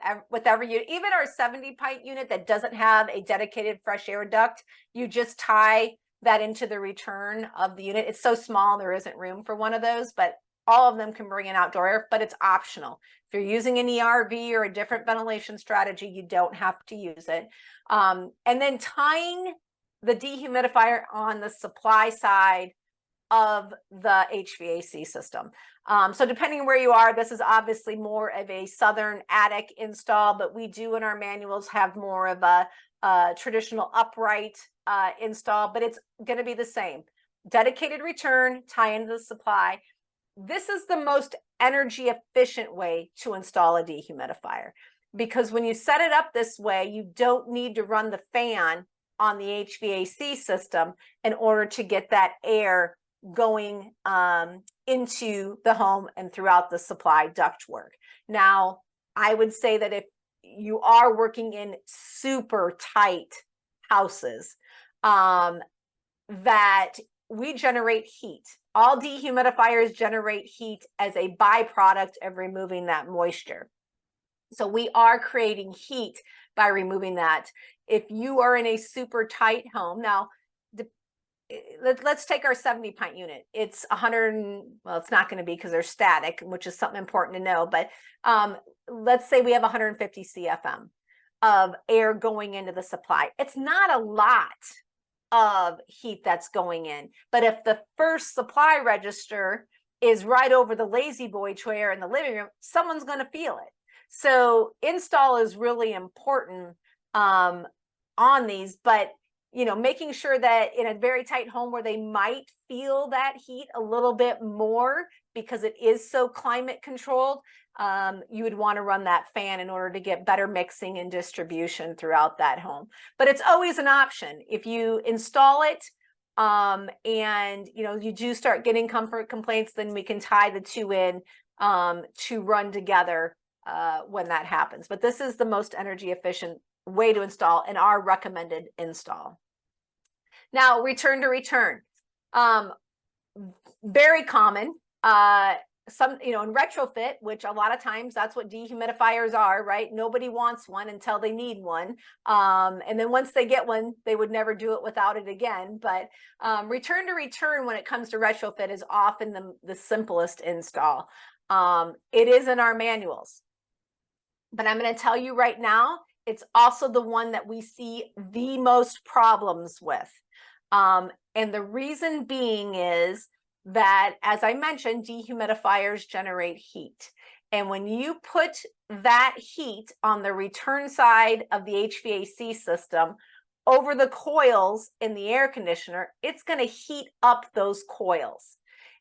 every unit. Even our 70-pint unit that doesn't have a dedicated fresh air duct, you just tie that into the return of the unit. It's so small, there isn't room for one of those, but all of them can bring in outdoor air, but it's optional. If you're using an ERV or a different ventilation strategy, you don't have to use it. And then tying the dehumidifier on the supply side of the HVAC system. So depending on where you are, this is obviously more of a southern attic install, but we do in our manuals have more of a traditional upright install, but it's going to be the same. Dedicated return, tie into the supply. This is the most energy efficient way to install a dehumidifier, because when you set it up this way, you don't need to run the fan on the HVAC system in order to get that air going into the home and throughout the supply ductwork. Now, I would say that if you are working in super tight houses, that we generate heat. All dehumidifiers generate heat as a byproduct of removing that moisture. So we are creating heat by removing that. If you are in a super tight home, now let's take our 70-pint unit. It's 100, well, it's not going to be because they're static, which is something important to know, but let's say we have 150 CFM of air going into the supply. It's not a lot of heat that's going in, but if the first supply register is right over the lazy boy chair in the living room, someone's going to feel it. So install is really important on these, but making sure that in a very tight home where they might feel that heat a little bit more because it is so climate controlled, you would want to run that fan in order to get better mixing and distribution throughout that home. But it's always an option. If you install it and you do start getting comfort complaints, then we can tie the two in to run together when that happens. But this is the most energy efficient way to install and our recommended install. Now, return to return, very common. Some, in retrofit, which a lot of times that's what dehumidifiers are, right? Nobody wants one until they need one. And then once they get one, they would never do it without it again. But return to return when it comes to retrofit is often the simplest install. It is in our manuals. But I'm going to tell you right now, it's also the one that we see the most problems with. And the reason being is that, as I mentioned, dehumidifiers generate heat. And when you put that heat on the return side of the HVAC system over the coils in the air conditioner, it's going to heat up those coils.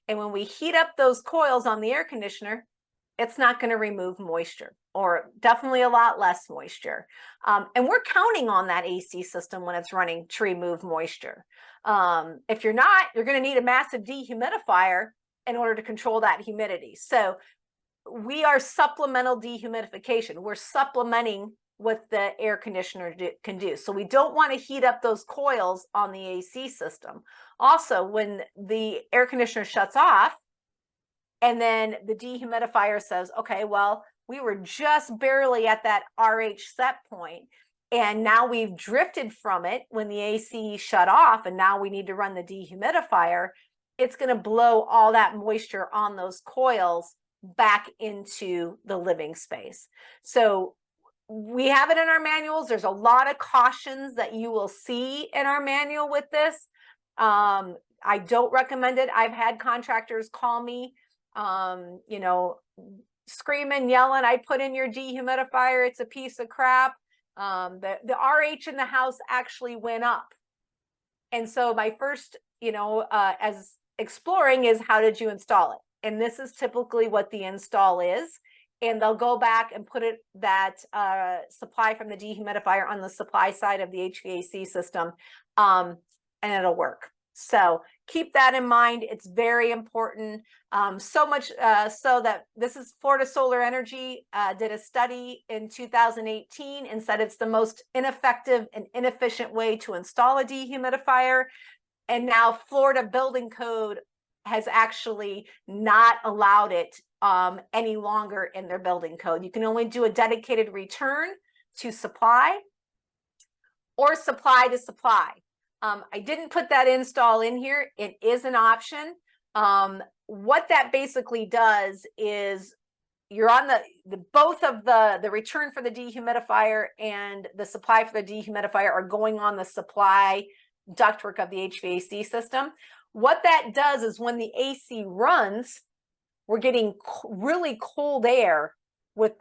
And when we heat up those coils on the air conditioner, it's not going to remove moisture, or definitely a lot less moisture. And we're counting on that AC system when it's running to remove moisture. If you're not, you're going to need a massive dehumidifier in order to control that humidity. So we are supplemental dehumidification. We're supplementing what the air conditioner can do. So we don't want to heat up those coils on the AC system. Also, when the air conditioner shuts off, and then the dehumidifier says, okay, well, we were just barely at that RH set point, and now we've drifted from it when the AC shut off, and now we need to run the dehumidifier. It's going to blow all that moisture on those coils back into the living space. So we have it in our manuals. There's a lot of cautions that you will see in our manual with this. I don't recommend it. I've had contractors call me, screaming, yelling, I put in your dehumidifier, it's a piece of crap. The RH in the house actually went up. And so my first, as exploring is, how did you install it? And this is typically what the install is. And they'll go back and put that supply from the dehumidifier on the supply side of the HVAC system, and it'll work. So keep that in mind. It's very important. So much so that this is Florida Solar Energy did a study in 2018 and said it's the most ineffective and inefficient way to install a dehumidifier. And now Florida Building Code has actually not allowed it any longer in their building code. You can only do a dedicated return to supply or supply to supply. I didn't put that install in here. It is an option. What that basically does is you're on both of the return for the dehumidifier and the supply for the dehumidifier are going on the supply ductwork of the HVAC system. What that does is when the AC runs, we're getting really cold air with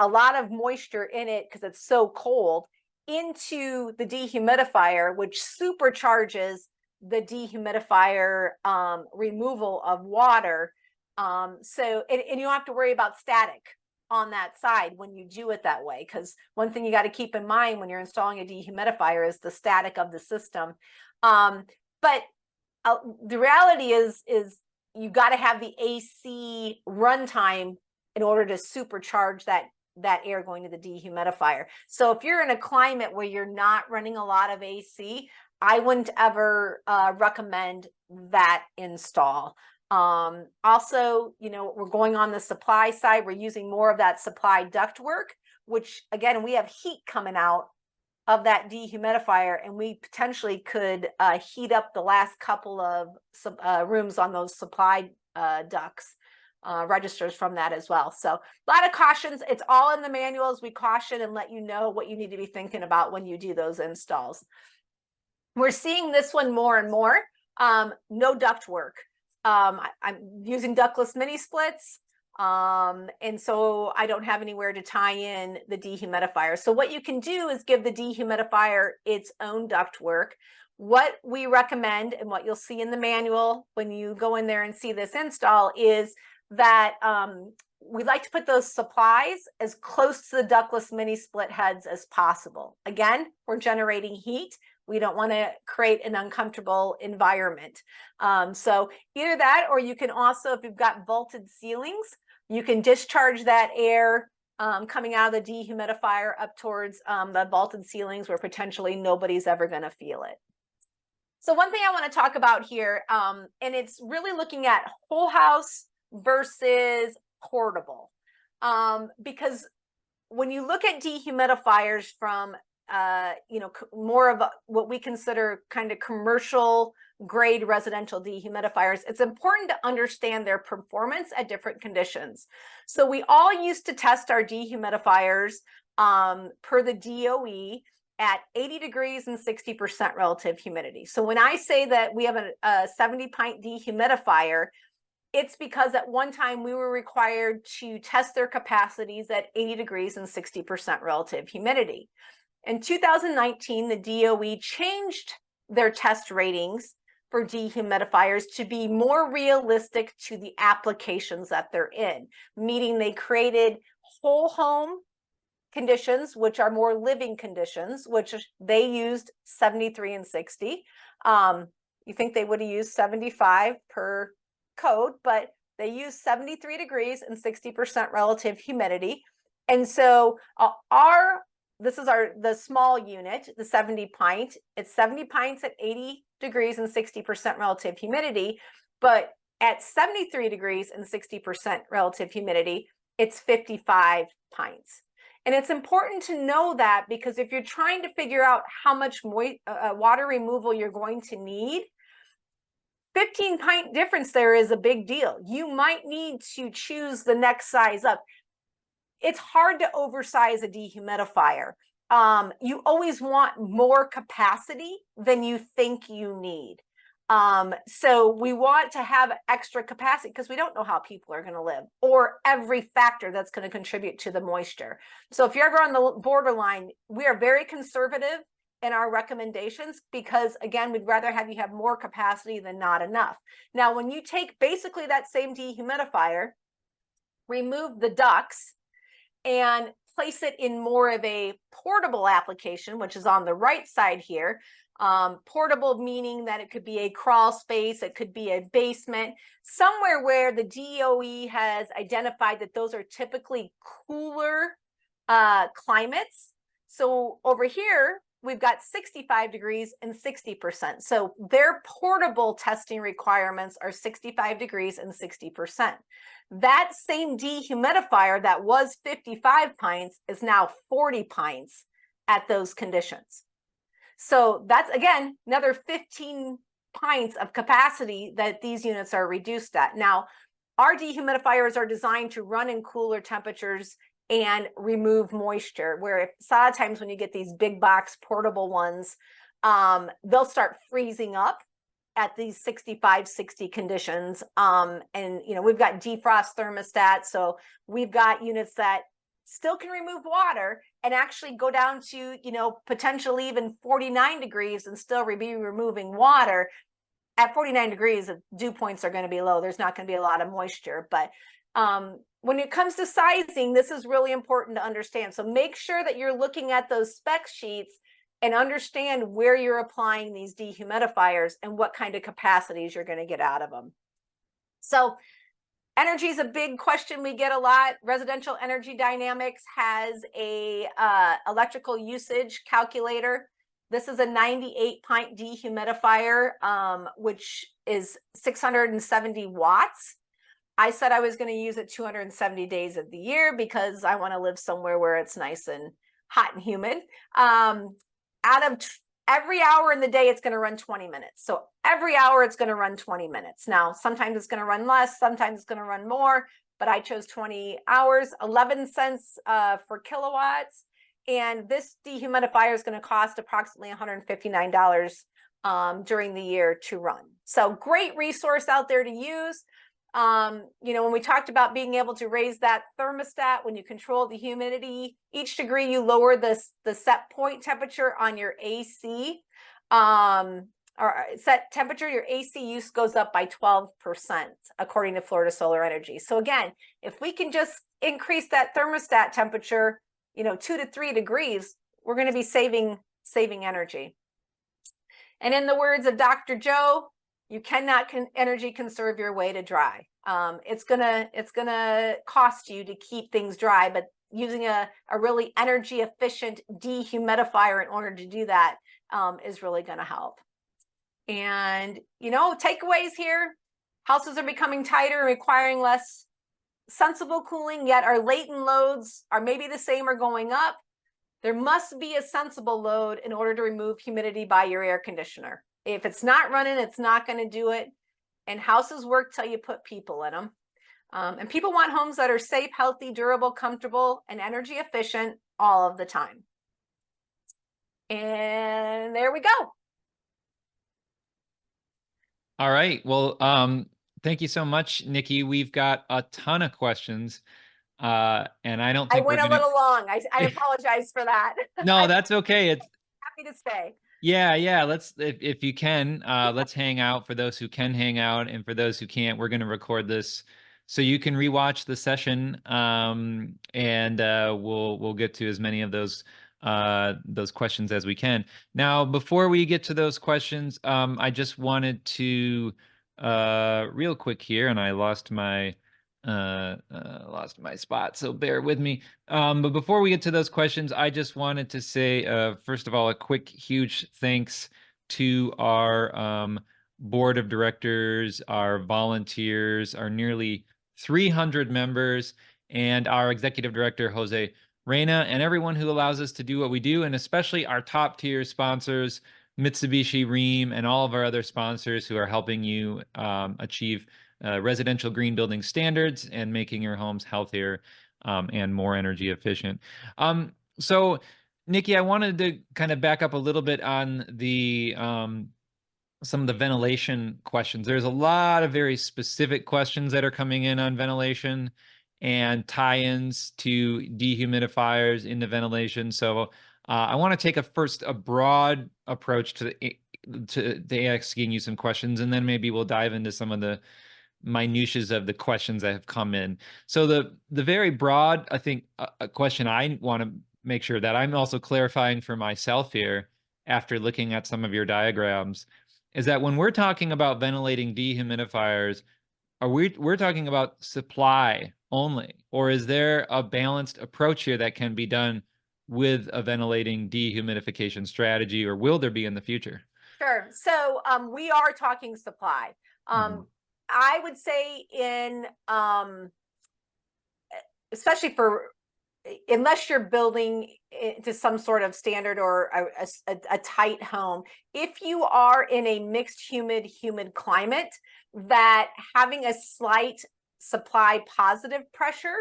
a lot of moisture in it because it's so cold into the dehumidifier, which supercharges the dehumidifier removal of water. And you don't have to worry about static on that side when you do it that way, because one thing you got to keep in mind when you're installing a dehumidifier is the static of the system. But the reality is you got to have the AC runtime in order to supercharge that air going to the dehumidifier. So if you're in a climate where you're not running a lot of AC, I wouldn't ever recommend that install. Also, you know, we're going on the supply side. We're using more of that supply ductwork, which again, we have heat coming out of that dehumidifier, and we potentially could heat up the last couple of rooms on those supply ducts. Registers from that as well. So a lot of cautions. It's all in the manuals. We caution and let you know what you need to be thinking about when you do those installs. We're seeing this one more and more. No duct work. I'm using ductless mini splits. And so I don't have anywhere to tie in the dehumidifier. So what you can do is give the dehumidifier its own duct work. What we recommend and what you'll see in the manual when you go in there and see this install is that we like to put those supplies as close to the ductless mini split heads as possible. Again, we're generating heat. We don't want to create an uncomfortable environment. So either that, or you can also, if you've got vaulted ceilings, you can discharge that air coming out of the dehumidifier up towards the vaulted ceilings where potentially nobody's ever going to feel it. So one thing I want to talk about here, and it's really looking at whole house versus portable, because when you look at dehumidifiers from you know, more of what we consider kind of commercial grade residential dehumidifiers, it's important to understand their performance at different conditions. So we all used to test our dehumidifiers per the DOE at 80 degrees and 60% relative humidity. So when I say that we have a 70-pint dehumidifier, it's because at one time we were required to test their capacities at 80 degrees and 60% relative humidity. In 2019, the DOE changed their test ratings for dehumidifiers to be more realistic to the applications that they're in, meaning they created whole home conditions, which are more living conditions, which they used 73 and 60. You think they would have used 75 per code, but they use 73 degrees and 60% relative humidity. And so this is the small unit, the 70 pint. It's 70 pints at 80 degrees and 60% relative humidity, but at 73 degrees and 60% relative humidity, it's 55 pints. And it's important to know that, because if you're trying to figure out how much water removal you're going to need, 15 pint difference there is a big deal. You might need to choose the next size up. It's hard to oversize a dehumidifier. You always want more capacity than you think you need. So we want to have extra capacity because we don't know how people are going to live, or every factor that's going to contribute to the moisture. So if you're ever on the borderline, we are very conservative in our recommendations because, again, we'd rather have you have more capacity than not enough. Now, when you take basically that same dehumidifier, remove the ducts, and place it in more of a portable application, which is on the right side here, Portable meaning that it could be a crawl space, it could be a basement, somewhere where the DOE has identified that those are typically cooler climates. So over here, we've got 65 degrees and 60%. So their portable testing requirements are 65 degrees and 60%. That same dehumidifier that was 55 pints is now 40 pints at those conditions. So that's, again, another 15 pints of capacity that these units are reduced at. Now, our dehumidifiers are designed to run in cooler temperatures and remove moisture, where a lot of times when you get these big box portable ones, they'll start freezing up at these 65, 60 conditions. And, you know, we've got defrost thermostats. So we've got units that still can remove water and actually go down to, you know, potentially even 49 degrees and still be removing water. At 49 degrees, the dew points are going to be low. There's not going to be a lot of moisture. But when it comes to sizing, this is really important to understand. So make sure that you're looking at those spec sheets and understand where you're applying these dehumidifiers and what kind of capacities you're going to get out of them. So energy is a big question we get a lot. Residential Energy Dynamics has a electrical usage calculator. This is a 98 pint dehumidifier, which is 670 watts. I said I was going to use it 270 days of the year because I want to live somewhere where it's nice and hot and humid. Out of every hour in the day, it's going to run 20 minutes. So every hour it's going to run 20 minutes. Now, sometimes it's going to run less, sometimes it's going to run more, but I chose 20 hours, 11 cents for kilowatts. And this dehumidifier is going to cost approximately $159 during the year to run. So great resource out there to use. You know, when we talked about being able to raise that thermostat, when you control the humidity, each degree you lower the set point temperature on your AC, or set temperature, your AC use goes up by 12%, according to Florida Solar Energy. So again, if we can just increase that thermostat temperature, you know, 2 to 3 degrees, we're going to be saving energy. And in the words of Dr. Joe, you cannot energy conserve your way to dry. It's gonna cost you to keep things dry, but using a really energy efficient dehumidifier in order to do that is really going to help. And, you know, takeaways here: houses are becoming tighter and requiring less sensible cooling, yet our latent loads are maybe the same or going up. There must be a sensible load in order to remove humidity by your air conditioner. If it's not running, it's not going to do it. And houses work till you put people in them. And people want homes that are safe, healthy, durable, comfortable, and energy efficient all of the time. And there we go. All right. Well, thank you so much, Nikki. We've got a ton of questions. And I don't think I went a little long. I apologize for that. No, that's okay. It's happy to stay. Yeah. Let's, if you can, let's hang out for those who can hang out, and for those who can't, we're going to record this so you can rewatch the session. And we'll get to as many of those questions as we can. Now, before we get to those questions, I just wanted to real quick here, and I lost my spot, so bear with me. But before we get to those questions, I just wanted to say, first of all, a quick, huge thanks to our board of directors, our volunteers, our nearly 300 members, and our executive director, Jose Reyna, and everyone who allows us to do what we do, and especially our top tier sponsors, Mitsubishi, Rheem, and all of our other sponsors who are helping you achieve residential green building standards and making your homes healthier and more energy efficient. So, Nikki, I wanted to kind of back up a little bit on the some of the ventilation questions. There's a lot of very specific questions that are coming in on ventilation and tie-ins to dehumidifiers into ventilation. So I want to take a broad approach to asking you some questions, and then maybe we'll dive into some of the minutiae of the questions that have come in. So the very broad, I think, a question I want to make sure that I'm also clarifying for myself here after looking at some of your diagrams, is that when we're talking about ventilating dehumidifiers, we're talking about supply only, or is there a balanced approach here that can be done with a ventilating dehumidification strategy, or will there be in the future? Sure. So we are talking supply. I would say especially unless you're building to some sort of standard or a tight home, if you are in a mixed humid climate, that having a slight supply positive pressure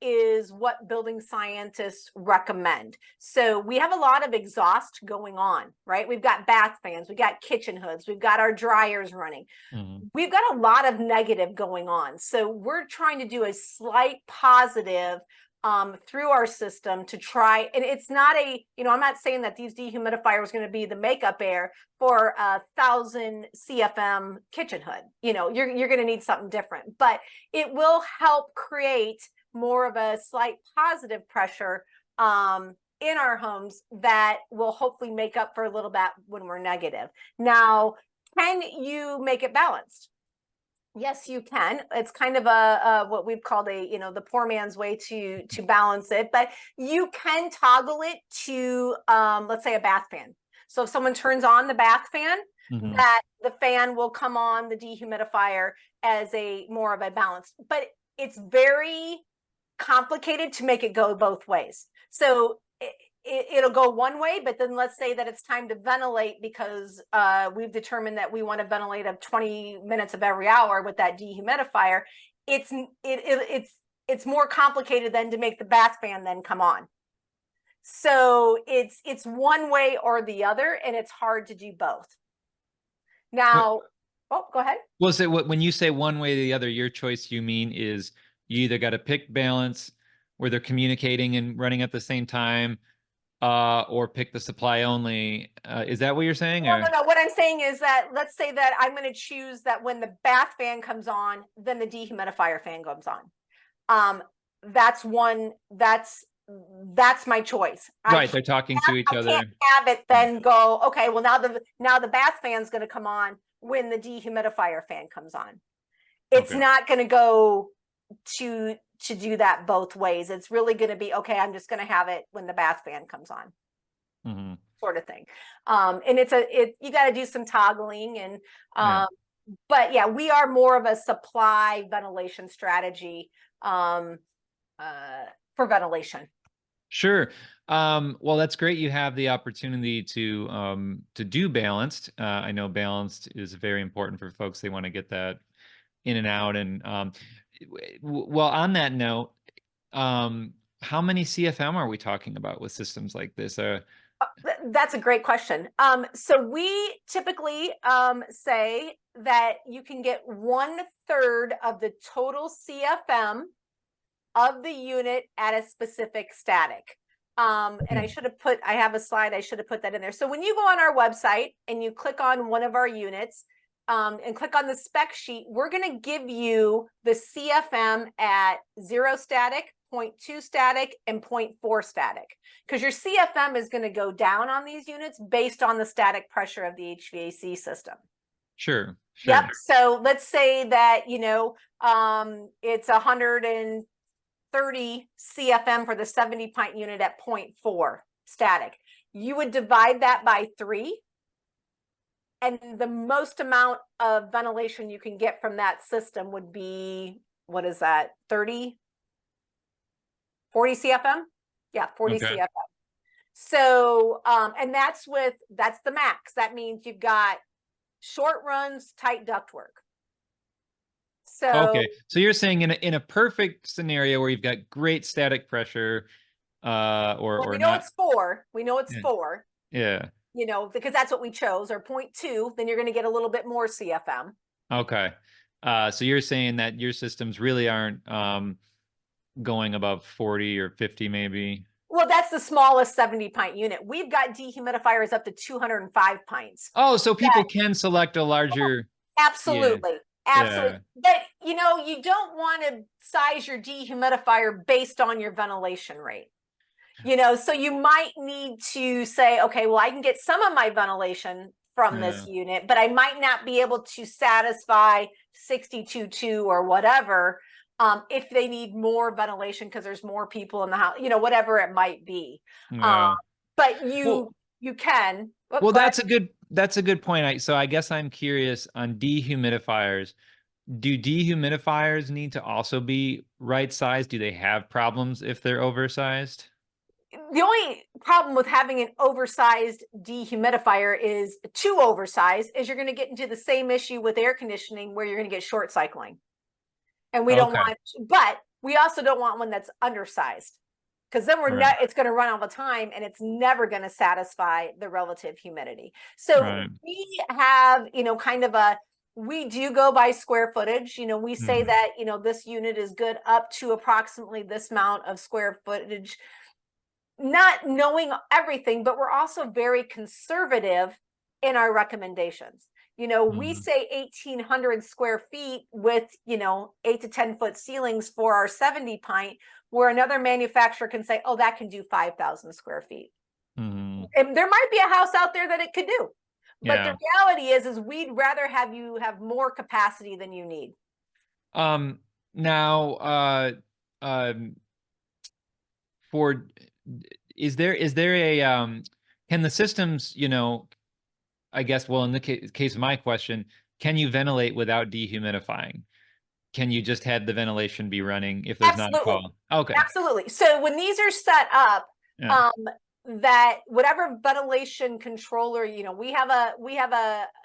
is what building scientists recommend. So we have a lot of exhaust going on, right? We've got bath fans, we've got kitchen hoods, we've got our dryers running. We've got a lot of negative going on. So we're trying to do a slight positive through our system to try, and it's not I'm not saying that these dehumidifiers are going to be the makeup air for 1,000 CFM kitchen hood. You're going to need something different, but it will help create more of a slight positive pressure in our homes that will hopefully make up for a little bit when we're negative. Now, can you make it balanced? Yes, you can. It's kind of what we've called the poor man's way to balance it, but you can toggle it to, let's say, a bath fan. So if someone turns on the bath fan, that the fan will come on the dehumidifier as more of a balance, but it's very complicated to make it go both ways. So it'll go one way, but then let's say that it's time to ventilate because we've determined that we want to ventilate of 20 minutes of every hour with that dehumidifier. It's more complicated than to make the bath fan then come on. So it's one way or the other, and it's hard to do both. Now, go ahead. Well, so when you say one way or the other, your choice, you mean, is you either got to pick balance where they're communicating and running at the same time, or pick the supply only. Is that what you're saying? No. What I'm saying is that, let's say that I'm going to choose that when the bath fan comes on, then the dehumidifier fan comes on. That's my choice. Right, they're talking to each other. I can't have it then go, okay, well, now the bath fan's going to come on when the dehumidifier fan comes on. It's not going to go to do that both ways. It's really going to be, okay, I'm just going to have it when the bath fan comes on, sort of thing. And you got to do some toggling and, but yeah, we are more of a supply ventilation strategy for ventilation. Sure. Well, that's great. You have the opportunity to do balanced. I know balanced is very important for folks. They want to get that in and out. And well, on that note, how many CFM are we talking about with systems like this? That's a great question. So we typically say that you can get 1/3 of the total CFM of the unit at a specific static. And I have a slide, I should have put that in there. So when you go on our website and you click on one of our units, and click on the spec sheet, we're going to give you the CFM at 0 static, 0.2 static, and 0.4 static, because your CFM is going to go down on these units based on the static pressure of the HVAC system. Sure. Yep. So let's say that, it's 130 CFM for the 70 pint unit at 0.4 static. You would divide that by 3. And the most amount of ventilation you can get from that system would be, what is that, 40 CFM? Yeah, 40 CFM. So, and that's the max. That means you've got short runs, tight ductwork. So you're saying in a perfect scenario where you've got great static pressure, or we know it's 4. We know it's 4. Yeah. Because that's what we chose, or 0.2, then you're going to get a little bit more CFM. Okay. So you're saying that your systems really aren't going above 40 or 50 maybe? Well, that's the smallest 70 pint unit. We've got dehumidifiers up to 205 pints. Oh, so people can select a larger. Absolutely. Absolutely. But you don't want to size your dehumidifier based on your ventilation rate. You know, so you might need to say, okay, well, I can get some of my ventilation from this unit, but I might not be able to satisfy 62.2 or whatever if they need more ventilation because there's more people in the house, you know, whatever it might be. But you can. Well, that's a good point. So I guess I'm curious on dehumidifiers. Do dehumidifiers need to also be right sized? Do they have problems if they're oversized? The only problem with having an oversized dehumidifier is too oversized is you're going to get into the same issue with air conditioning where you're going to get short cycling. And we don't want, but we also don't want one that's undersized because then it's going to run all the time and it's never going to satisfy the relative humidity. So we have, you know, kind of we do go by square footage. You know, we say that, you know, this unit is good up to approximately this amount of square footage, not knowing everything, but we're also very conservative in our recommendations. You know, we say 1,800 square feet with, you know, 8 to 10 foot ceilings for our 70 pint, where another manufacturer can say, oh, that can do 5,000 square feet. And there might be a house out there that it could do. But the reality is we'd rather have you have more capacity than you need. Now, is there a can the systems, you know, I guess, well, in the case of my question, can you ventilate without dehumidifying? Can you just have the ventilation be running if there's not a call? Okay. Absolutely. So when these are set up, that whatever ventilation controller, you know, we have a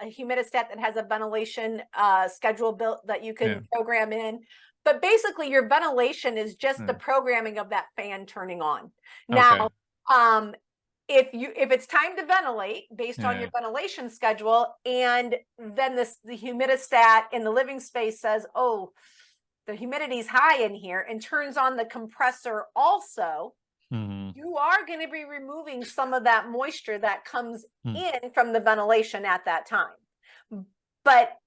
humidistat that has a ventilation schedule built that you can program in. But basically your ventilation is just the programming of that fan turning on. Now, if it's time to ventilate based on your ventilation schedule, and then the humidistat in the living space says, oh, the humidity is high in here, and turns on the compressor also, you are going to be removing some of that moisture that comes in from the ventilation at that time. But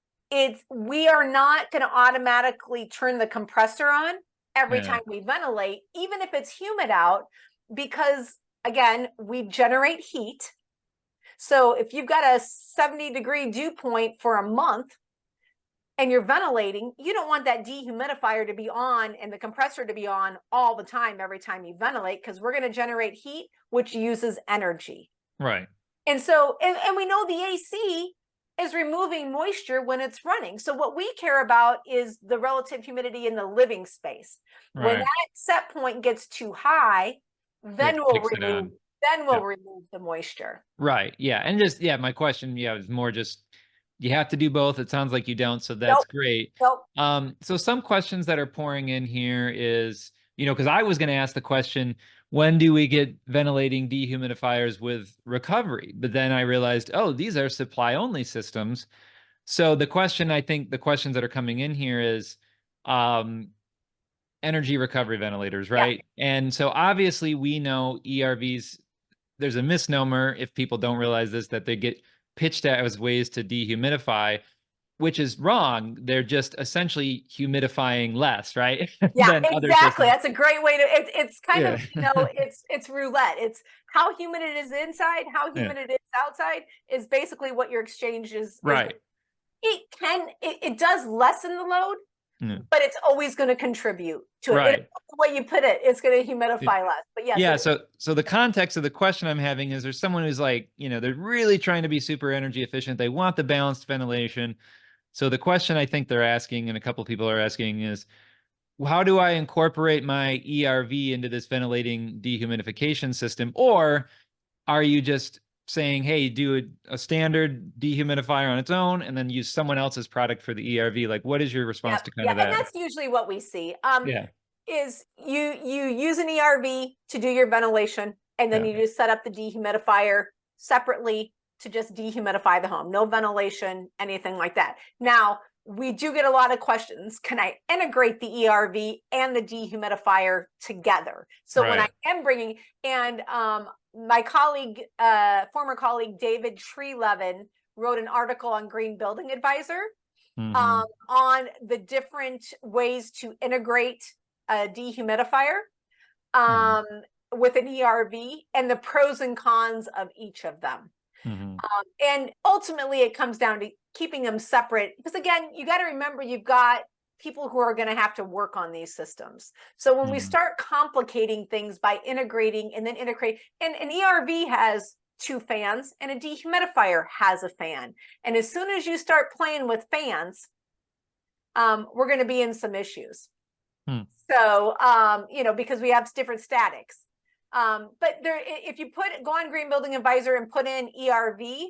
we are not going to automatically turn the compressor on every time we ventilate, even if it's humid out, because again, we generate heat. So if you've got a 70-degree dew point for a month and you're ventilating, you don't want that dehumidifier to be on and the compressor to be on all the time every time you ventilate, because we're going to generate heat, which uses energy. Right. And so, and we know the AC is removing moisture when it's running. So what we care about is the relative humidity in the living space. When that set point gets too high, then we'll remove the moisture. Right. Yeah. And just, my question, is more just, you have to do both. It sounds like you don't. So that's great. So some questions that are pouring in here is, you know, because I was going to ask the question, when do we get ventilating dehumidifiers with recovery? But then I realized, oh, these are supply only systems. So the question, I think the questions that are coming in here is, energy recovery ventilators, right? And so obviously we know ERVs, there's a misnomer if people don't realize this, that they get pitched as ways to dehumidify, which is wrong. They're just essentially humidifying less, right? Yeah, exactly. That's a great way to, it's kind of, you know, it's roulette. It's how humid it is inside, how humid it is outside is basically what your exchange is. Right. It does lessen the load, but it's always going to contribute to it. The way you put it, it's going to humidify less. But yes. So the context of the question I'm having is, there's someone who's like, you know, they're really trying to be super energy efficient. They want the balanced ventilation. So the question I think they're asking, and a couple of people are asking, is how do I incorporate my ERV into this ventilating dehumidification system? Or are you just saying, hey, do a standard dehumidifier on its own and then use someone else's product for the ERV? Like, what is your response to kind of that? And that's usually what we see. Is you use an ERV to do your ventilation, and then you just set up the dehumidifier separately to just dehumidify the home. No ventilation, anything like that. Now, we do get a lot of questions. Can I integrate the ERV and the dehumidifier together? So when I am bringing, and my colleague, former colleague, David Treelevin, wrote an article on Green Building Advisor on the different ways to integrate a dehumidifier. with an ERV and the pros and cons of each of them. Mm-hmm. And ultimately it comes down to keeping them separate, because again, you got to remember you've got people who are going to have to work on these systems. So when we start complicating things by integrating and then integrate, and an ERV has 2 fans and a dehumidifier has a fan. And as soon as you start playing with fans, we're going to be in some issues. So, you know, because we have different statics. But there, if you go on Green Building Advisor and put in ERV,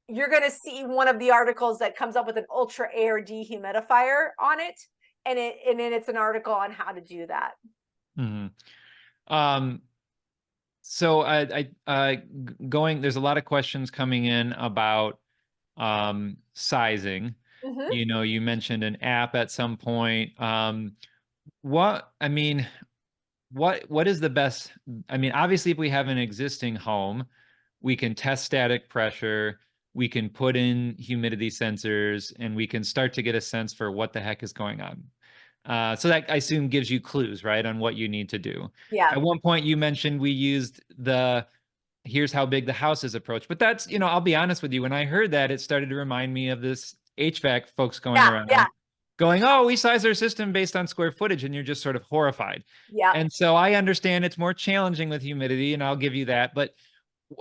you're going to see one of the articles that comes up with an ultra air dehumidifier on it. And then it's an article on how to do that. So there's a lot of questions coming in about sizing. You know, you mentioned an app at some point. What is the best? I mean, obviously, if we have an existing home, we can test static pressure, we can put in humidity sensors, and we can start to get a sense for what the heck is going on. So that, I assume, gives you clues, right, on what you need to do. Yeah. At one point, you mentioned we used here's how big the house is approach. But that's, you know, I'll be honest with you, when I heard that, it started to remind me of this HVAC folks going around. Going, oh, we size our system based on square footage, and you're just sort of horrified. Yeah. And so I understand it's more challenging with humidity, and I'll give you that. But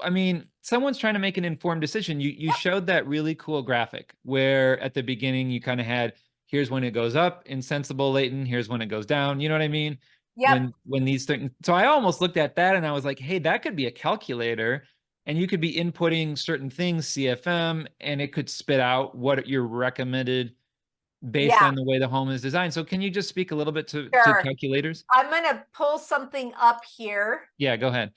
I mean, someone's trying to make an informed decision. You showed that really cool graphic where at the beginning you kind of had, here's when it goes up, insensible latent, here's when it goes down. You know what I mean? Yep. When these things, so I almost looked at that and I was like, hey, that could be a calculator, and you could be inputting certain things, CFM, and it could spit out what your recommended based on the way the home is designed. So can you just speak a little bit to calculators? I'm going to pull something up here. Yeah, go ahead.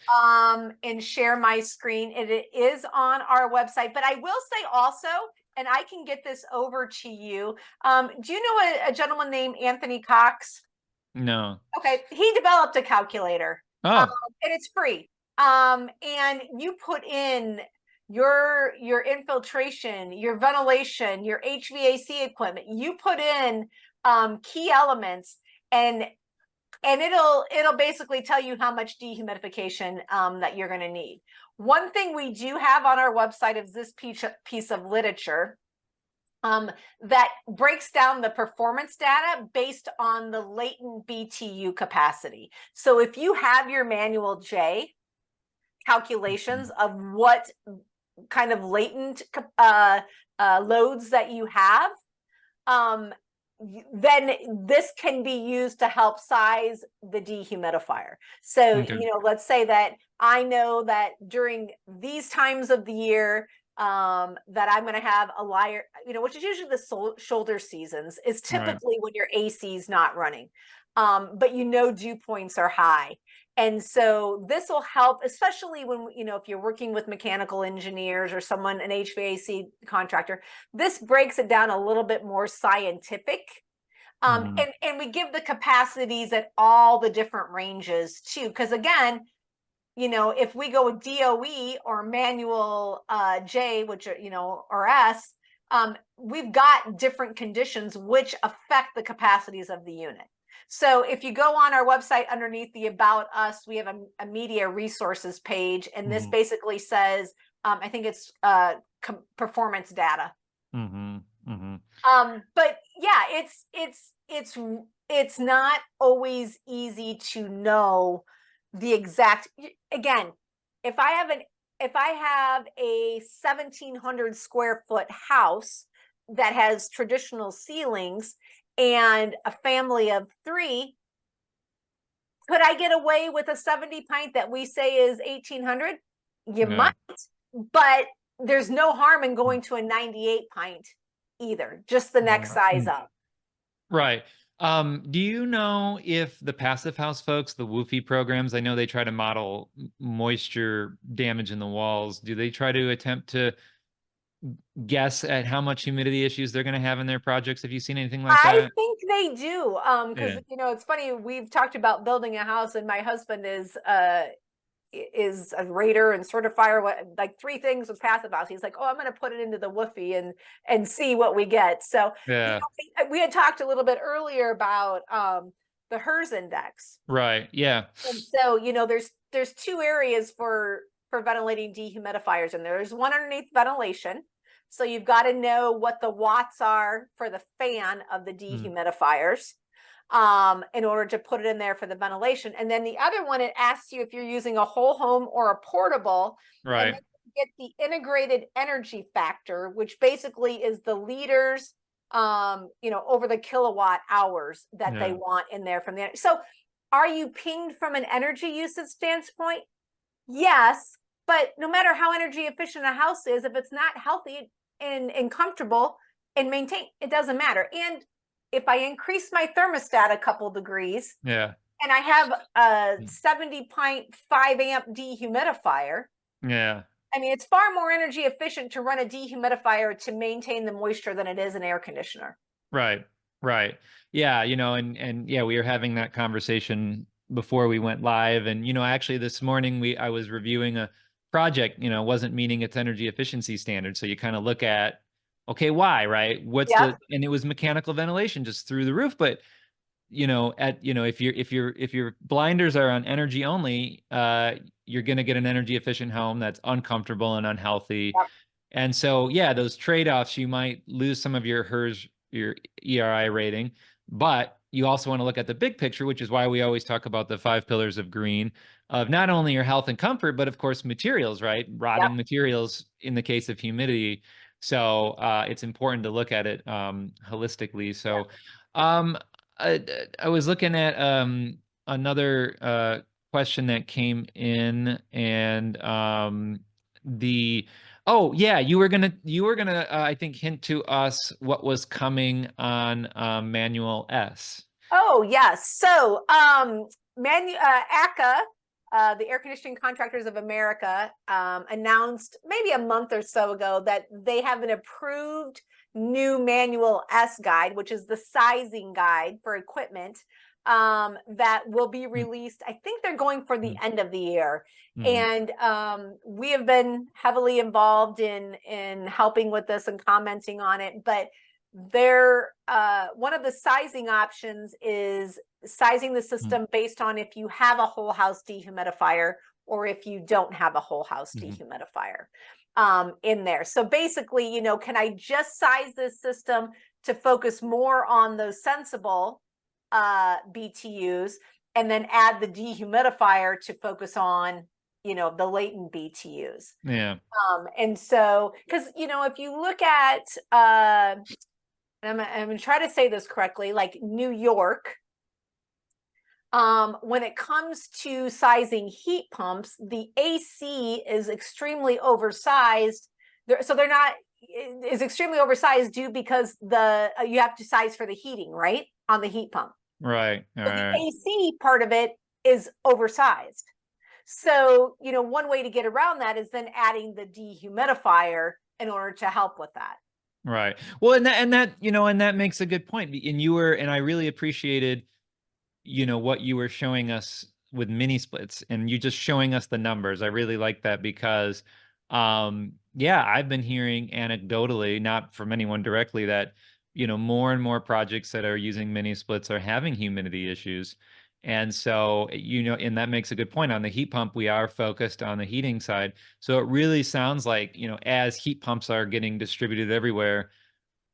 And share my screen. It is on our website, but I will say also, and I can get this over to you. Do you know a gentleman named Anthony Cox? No. Okay. He developed a calculator. Oh. And it's free. And you put in your infiltration, your ventilation, your HVAC equipment, you put in key elements, and it'll basically tell you how much dehumidification that you're going to need. One thing we do have on our website is this piece of literature that breaks down the performance data based on the latent BTU capacity. So if you have your manual J calculations of what kind of latent loads that you have, then this can be used to help size the dehumidifier. So, you know, let's say that I know that during these times of the year that I'm going to have a liar, you know, which is usually the shoulder seasons, is typically when your AC is not running. But you know, dew points are high. And so this will help, especially when, you know, if you're working with mechanical engineers or someone, an HVAC contractor, this breaks it down a little bit more scientific. And we give the capacities at all the different ranges too. Because again, you know, if we go with DOE or manual J, which are, you know, or S, we've got different conditions which affect the capacities of the unit. So if you go on our website, underneath the About Us, we have a media resources page, and this basically says, I think it's performance data. But yeah, it's not always easy to know the exact. Again, if I have a 1,700 square foot house that has traditional ceilings and a family of 3, could I get away with a 70 pint that we say is 1,800? You might, but there's no harm in going to a 98 pint either, just the next size up. Right. Do you know if the Passive House folks, the WUFI programs, I know they try to model moisture damage in the walls. Do they try to attempt to guess at how much humidity issues they're going to have in their projects? Have you seen anything like that? I think they do. Because you know, it's funny, we've talked about building a house, and my husband is a rater and certifier, like 3 things with Passive House. He's like, oh, I'm going to put it into the WUFI and see what we get. So you know, we had talked a little bit earlier about the HERS index. Right. Yeah. And so, there's two areas for ventilating dehumidifiers, and there's one underneath ventilation. So you've got to know what the watts are for the fan of the dehumidifiers in order to put it in there for the ventilation. And then the other one, it asks you if you're using a whole home or a portable, and Right. then you get the integrated energy factor, which basically is the liters, over the kilowatt hours that they Yeah. want in there from the. So are you pinged from an energy usage standpoint? Yes, but no matter how energy efficient a house is, if it's not healthy and comfortable and maintained, it doesn't matter. And if I increase my thermostat a couple degrees Yeah. and I have a 70.5 amp dehumidifier, Yeah. I mean, it's far more energy efficient to run a dehumidifier to maintain the moisture than it is an air conditioner. Right. Right. Yeah, and yeah, we were having that conversation before we went live. And actually this morning I was reviewing a project, wasn't meeting its energy efficiency standard. So you kind of look at, okay, why, right? Yep. And it was mechanical ventilation just through the roof. But if your blinders are on energy only, you're going to get an energy efficient home that's uncomfortable and unhealthy. Yep. And so, yeah, those trade-offs, you might lose some of your HERS, your ERI rating, but you also want to look at the big picture, which is why we always talk about the 5 pillars of green, of not only your health and comfort, but of course materials, right? Rotting Yep. materials in the case of humidity. So it's important to look at it holistically. So um, I was looking at another question that came in, and oh yeah, you were gonna I think hint to us what was coming on Manual S. Oh, yes. So, ACA, the Air Conditioning Contractors of America, announced maybe a month or so ago that they have an approved new Manual S guide, which is the sizing guide for equipment, that will be released. I think they're going for the end of the year. And we have been heavily involved in helping with this and commenting on it. But one of the sizing options is sizing the system based on if you have a whole house dehumidifier or if you don't have a whole house dehumidifier in there. So basically, can I just size this system to focus more on those sensible BTUs and then add the dehumidifier to focus on the latent BTUs? Yeah. And so, because if you look at I'm going to try to say this correctly, like New York, when it comes to sizing heat pumps, the AC is extremely oversized. They're not, is extremely oversized due because you have to size for the heating, right? On the heat pump. Right. So the AC part of it is oversized. So, one way to get around that is then adding the dehumidifier in order to help with that. Right. Well, and that makes a good point. And I really appreciated, what you were showing us with mini splits, and you just showing us the numbers. I really like that because, yeah, I've been hearing anecdotally, not from anyone directly, that, more and more projects that are using mini splits are having humidity issues. And so, and that makes a good point. On the heat pump, we are focused on the heating side. So it really sounds like, as heat pumps are getting distributed everywhere,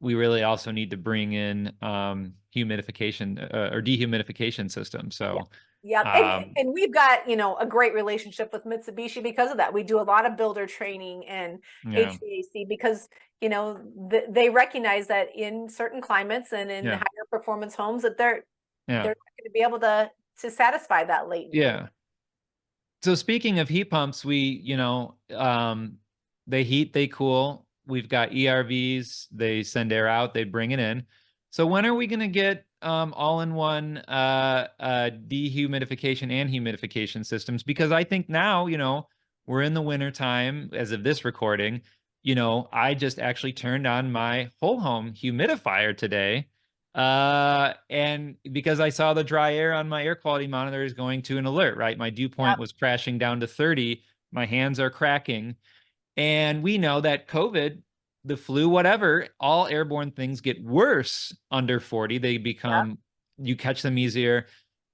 we really also need to bring in humidification or dehumidification systems. So, yeah. And we've got, a great relationship with Mitsubishi because of that. We do a lot of builder training and HVAC because, they recognize that in certain climates and in higher performance homes that they're not going to be able to satisfy that latent. Yeah. So speaking of heat pumps, we, they heat, they cool. We've got ERVs, they send air out, they bring it in. So when are we going to get all-in-one dehumidification and humidification systems? Because I think now, we're in the winter time as of this recording. I just actually turned on my whole home humidifier today. And because I saw the dry air on my air quality monitor is going to an alert, right? My dew point was crashing down to 30. My hands are cracking. And we know that COVID, the flu, whatever, all airborne things get worse under 40. They become, you catch them easier.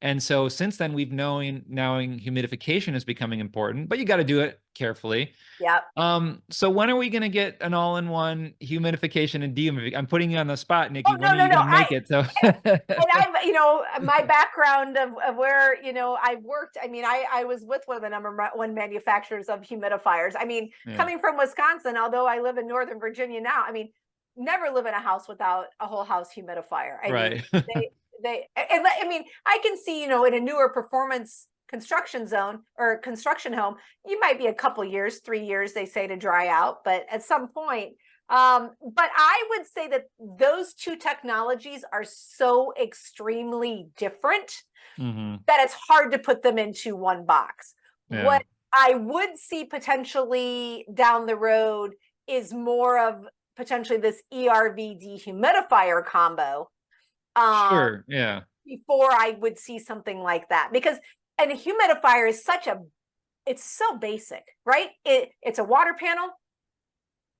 And so since then, we've knowing humidification is becoming important, but you got to do it carefully. Yeah. So when are we going to get an all-in-one humidification and dehumidification? I'm putting you on the spot, Nikki. Oh, When no, are no, you no. going to make it? So And I've, my background of where, I've worked, I mean, I was with one of the number one manufacturers of humidifiers. I mean, yeah. coming from Wisconsin, although I live in Northern Virginia now, I mean, never live in a house without a whole house humidifier. I Right. mean, and I mean, I can see, in a newer performance construction zone or construction home, you might be a couple years, 3 years, they say, to dry out, but at some point, but I would say that those two technologies are so extremely different that it's hard to put them into one box. Yeah. What I would see potentially down the road is more of potentially this ERV dehumidifier combo. Sure. Yeah. Before I would see something like that, because a humidifier is it's so basic, right? It's a water panel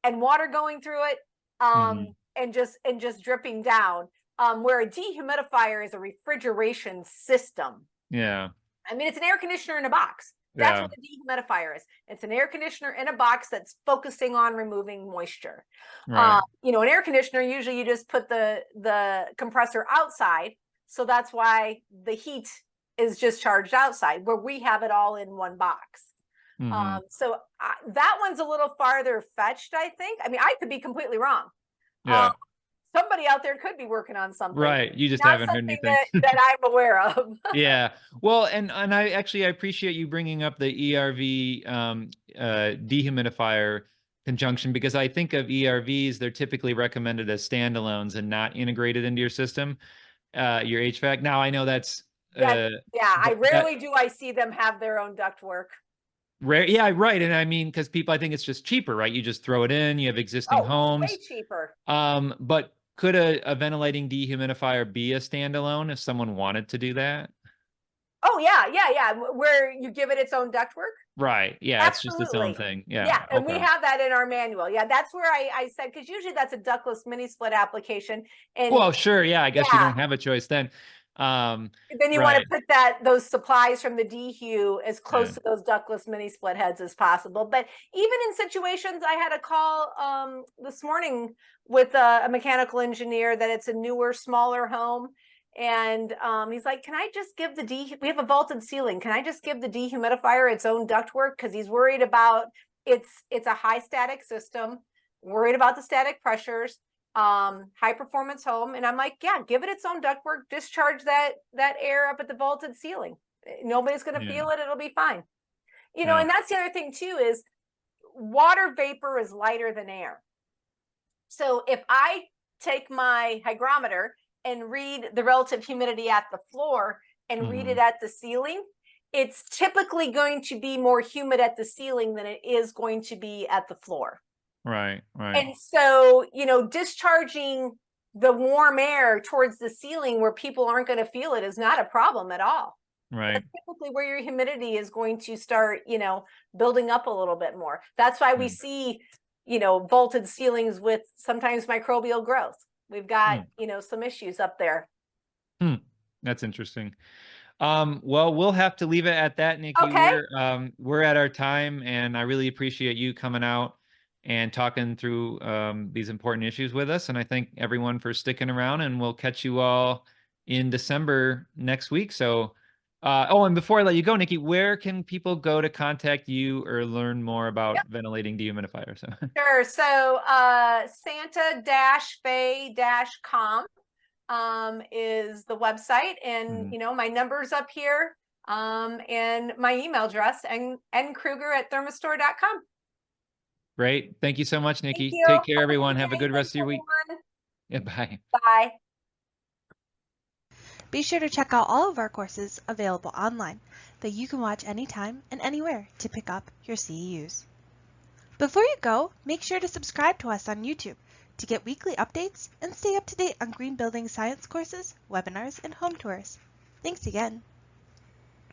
and water going through it, and just dripping down. Where a dehumidifier is a refrigeration system. Yeah. I mean, it's an air conditioner in a box. That's what a dehumidifier is. It's an air conditioner in a box that's focusing on removing moisture. Right. An air conditioner, usually you just put the compressor outside. So that's why the heat is just charged outside, where we have it all in one box. So that one's a little farther fetched, I think. I mean, I could be completely wrong. Yeah. Somebody out there could be working on something. Right. You just haven't heard anything. that I'm aware of. Yeah. Well, and I appreciate you bringing up the ERV dehumidifier conjunction, because I think of ERVs, they're typically recommended as standalones and not integrated into your system, your HVAC. Now, I know that's I rarely do I see them have their own ductwork. Rare, yeah, right. And I mean, because people, I think it's just cheaper, right? You just throw it in, you have existing homes. Way cheaper. But could a ventilating dehumidifier be a standalone if someone wanted to do that? Oh, yeah. Where you give it its own ductwork? Right. Yeah, Absolutely. it's just its own thing. Yeah. Yeah, and we have that in our manual. Yeah, that's where I said, because usually that's a ductless mini split application. And well, sure. Yeah, I guess you don't have a choice then. Then you want to put those supplies from the dehu as close to those ductless mini split heads as possible. But even in situations, I had a call this morning with a mechanical engineer that it's a newer, smaller home. And he's like, can I just give we have a vaulted ceiling. Can I just give the dehumidifier its own ductwork? Because he's worried about it's a high static system, worried about the static pressures. High performance home. And I'm like, yeah, give it its own ductwork, discharge that air up at the vaulted ceiling. Nobody's going to feel it. It'll be fine. And that's the other thing too, is water vapor is lighter than air. So if I take my hygrometer and read the relative humidity at the floor and read it at the ceiling, it's typically going to be more humid at the ceiling than it is going to be at the floor. Right. And so, discharging the warm air towards the ceiling where people aren't going to feel it is not a problem at all. Right. That's typically where your humidity is going to start, building up a little bit more. That's why we see, vaulted ceilings with sometimes microbial growth. We've got, some issues up there. That's interesting. Well, we'll have to leave it at that, Nikki. Okay. We're at our time, and I really appreciate you coming out and talking through these important issues with us. And I thank everyone for sticking around, and we'll catch you all in December next week. So, and before I let you go, Nikki, where can people go to contact you or learn more about ventilating dehumidifiers? Sure. So santa-fe-com is the website, and my number's up here, and my email address, nkruger@thermostore.com. Great. Thank you so much, Nikki. Thank you. Take care, everyone. Have a good rest of your week. Yeah, bye. Bye. Be sure to check out all of our courses available online that you can watch anytime and anywhere to pick up your CEUs. Before you go, make sure to subscribe to us on YouTube to get weekly updates and stay up to date on green building science courses, webinars, and home tours. Thanks again.